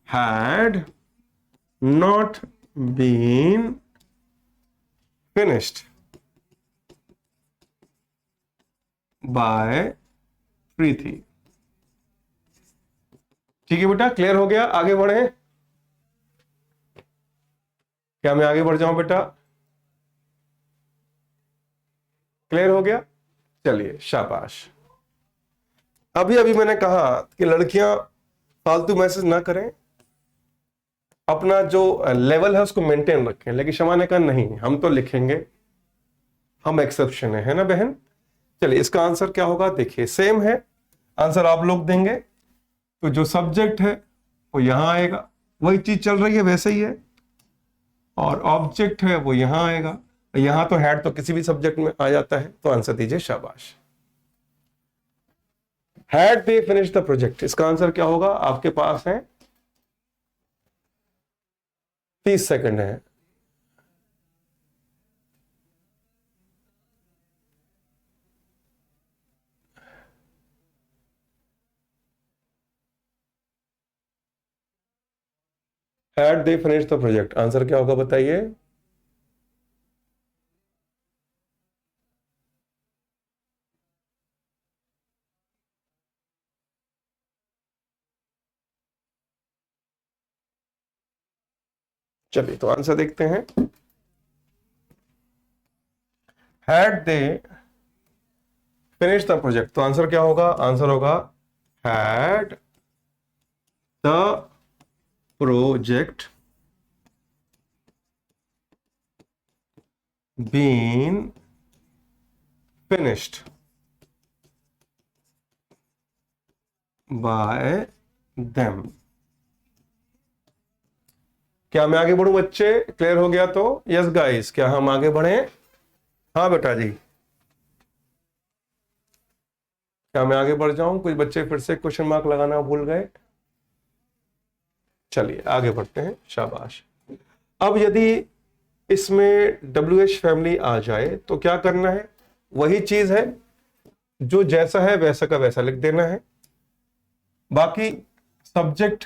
had not been finished by Preeti. ठीक है बेटा, क्लियर हो गया? आगे बढ़े? क्या मैं आगे बढ़ जाऊं बेटा? क्लियर हो गया? चलिए शाबाश। अभी अभी मैंने कहा कि लड़कियां फालतू मैसेज ना करें, अपना जो लेवल है उसको मेंटेन रखें, लेकिन शमा ने कहा नहीं हम तो लिखेंगे, हम एक्सेप्शन है ना बहन? चलिए इसका आंसर क्या होगा देखिए, सेम है आंसर आप लोग देंगे। तो जो सब्जेक्ट है वो यहां आएगा, वही चीज चल रही है वैसे ही है, और ऑब्जेक्ट है वो यहां आएगा। यहां तो हैड तो किसी भी सब्जेक्ट में आ जाता है, तो आंसर दीजिए शाबाश। Had they finish the project, इसका आंसर क्या होगा? आपके पास है 30 सेकंड है। Had they finish the project, answer क्या होगा बताइए? चलिए तो आंसर देखते हैं। Had they finish the project, तो आंसर क्या होगा? आंसर होगा had the project been finished by them. क्या मैं आगे बढ़ूं बच्चे? क्लियर हो गया तो यस गाइस, क्या हम आगे बढ़े? हाँ बेटा जी, क्या मैं आगे बढ़ जाऊं? कुछ बच्चे फिर से क्वेश्चन मार्क लगाना भूल गए। चलिए आगे बढ़ते हैं, शाबाश। अब यदि इसमें WH फैमिली आ जाए तो क्या करना है? वही चीज है, जो जैसा है वैसा का वैसा लिख देना है। बाकी सब्जेक्ट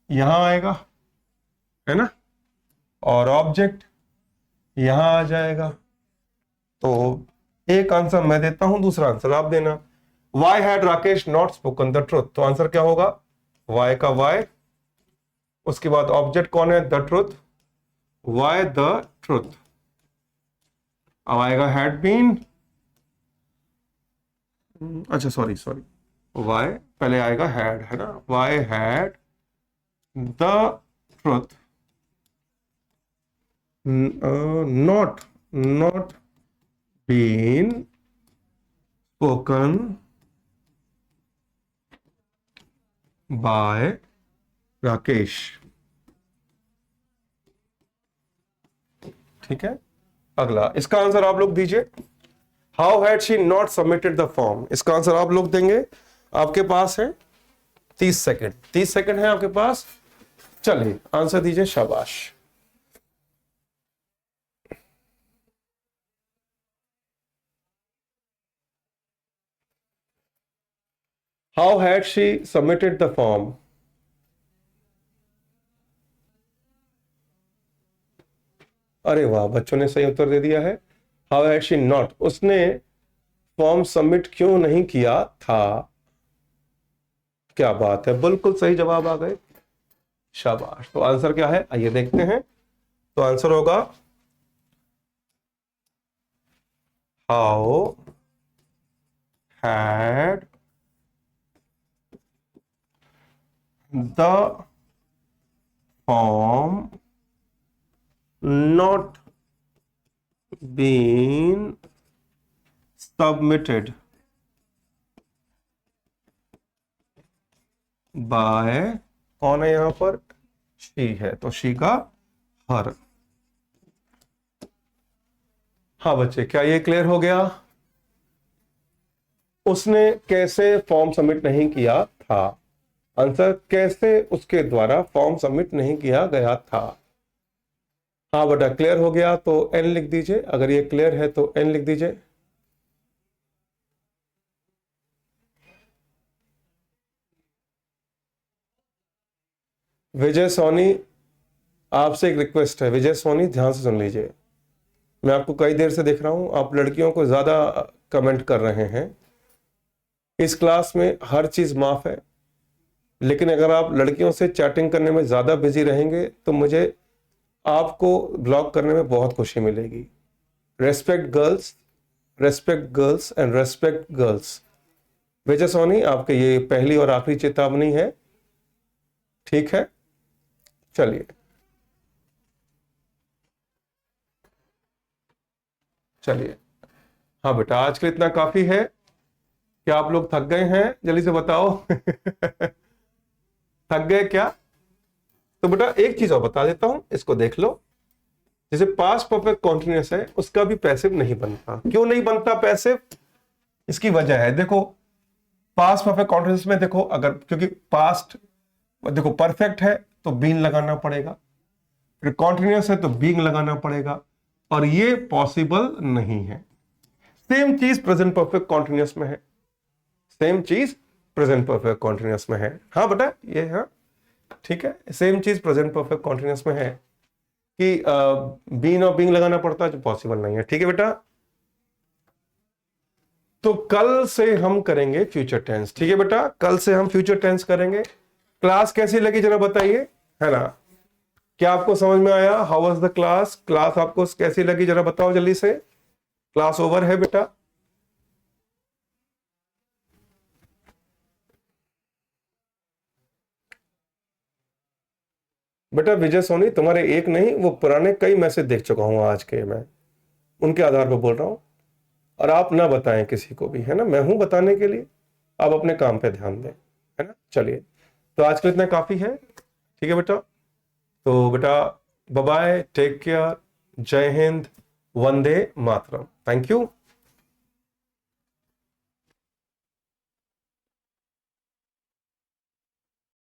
यहां आएगा, है ना, और ऑब्जेक्ट यहां आ जाएगा। तो एक आंसर मैं देता हूं, दूसरा आंसर आप देना। Why had Rakesh not spoken the truth, तो आंसर क्या होगा? वाई का वाई, उसके बाद ऑब्जेक्ट कौन है? The truth, why the truth. अब आएगा हैड बीन, अच्छा सॉरी सॉरी, वाई पहले आएगा हैड, है ना? Why had the truth not been spoken by Rakesh. ठीक है, अगला इसका आंसर आप लोग दीजिए। How had she not submitted the form, इसका आंसर आप लोग देंगे। आपके पास है 30 सेकंड, 30 सेकंड है आपके पास। चलिए आंसर दीजिए, शाबाश। How had she submitted the form. अरे वाह, बच्चों ने सही उत्तर दे दिया है। हाउ हैड शी नॉट, उसने फॉर्म सबमिट क्यों नहीं किया था। क्या बात है, बिल्कुल सही जवाब आ गए, शाबाश। तो आंसर क्या है, आइए देखते हैं। तो आंसर होगा how had the form not been submitted by, कौन है यहां पर, शी है, तो शी का हर। हाँ बच्चे, क्या ये क्लियर हो गया। उसने कैसे फॉर्म सबमिट नहीं किया था, आंसर कैसे उसके द्वारा फॉर्म सबमिट नहीं किया गया था। हाँ बेटा, क्लियर हो गया तो एन लिख दीजिए, अगर ये क्लियर है तो एन लिख दीजिए। विजय सोनी, आपसे एक रिक्वेस्ट है, विजय सोनी ध्यान से सुन लीजिए। मैं आपको कई देर से देख रहा हूं, आप लड़कियों को ज्यादा कमेंट कर रहे हैं। इस क्लास में हर चीज माफ है, लेकिन अगर आप लड़कियों से चैटिंग करने में ज्यादा बिजी रहेंगे तो मुझे आपको ब्लॉक करने में बहुत खुशी मिलेगी। Respect girls, respect girls and respect girls. Vijay Soni, आपके ये पहली और आखिरी चेतावनी है, ठीक है। चलिए चलिए, हाँ बेटा, आज के लिए इतना काफी है। क्या आप लोग थक गए हैं, जल्दी से बताओ। थक गए क्या। तो बेटा एक चीज और बता देता हूं, इसको देख लो। जैसे पास्ट परफेक्ट कॉन्टिन्यूअस है, उसका भी पैसिव नहीं बनता। क्यों नहीं बनता पैसिव, इसकी वजह है, देखो पास्ट परफेक्ट कॉन्टिन्यूअस में देखो, अगर क्योंकि पास्ट देखो परफेक्ट है तो बीन लगाना पड़ेगा, फिर कॉन्टिन्यूअस है तो बीइंग लगाना पड़ेगा, और ये पॉसिबल नहीं है। सेम चीज प्रेजेंट परफेक्ट कॉन्टिन्यूअस में है, सेम चीज प्रेजेंट परफेक्ट कॉन्टिन्यूअस में है। हाँ बेटा, ये हाँ ठीक है, सेम चीज प्रेजेंट परफेक्ट कॉन्टिन्यूअस में है कि बीन और बीइंग लगाना पड़ता है, जो पॉसिबल नहीं है। ठीक है बेटा, तो कल से हम करेंगे फ्यूचर टेंस। ठीक है बेटा, कल से हम फ्यूचर टेंस करेंगे। क्लास कैसी लगी जरा बताइए, है ना। क्या आपको समझ में आया, how was the class, class आपको कैसी लगी जरा बताओ जल्दी से। क्लास ओवर है बेटा। बेटा विजय सोनी, तुम्हारे एक नहीं, वो पुराने कई मैसेज देख चुका हूं आज के मैं, उनके आधार पर बोल रहा हूं। और आप ना बताएं किसी को भी, है ना, मैं हूं बताने के लिए, आप अपने काम पे ध्यान दें, है ना। चलिए, तो आज के लिए इतना काफी है, ठीक है बेटा। तो बेटा बाय बाय, टेक केयर, जय हिंद, वंदे मातरम, थैंक यू।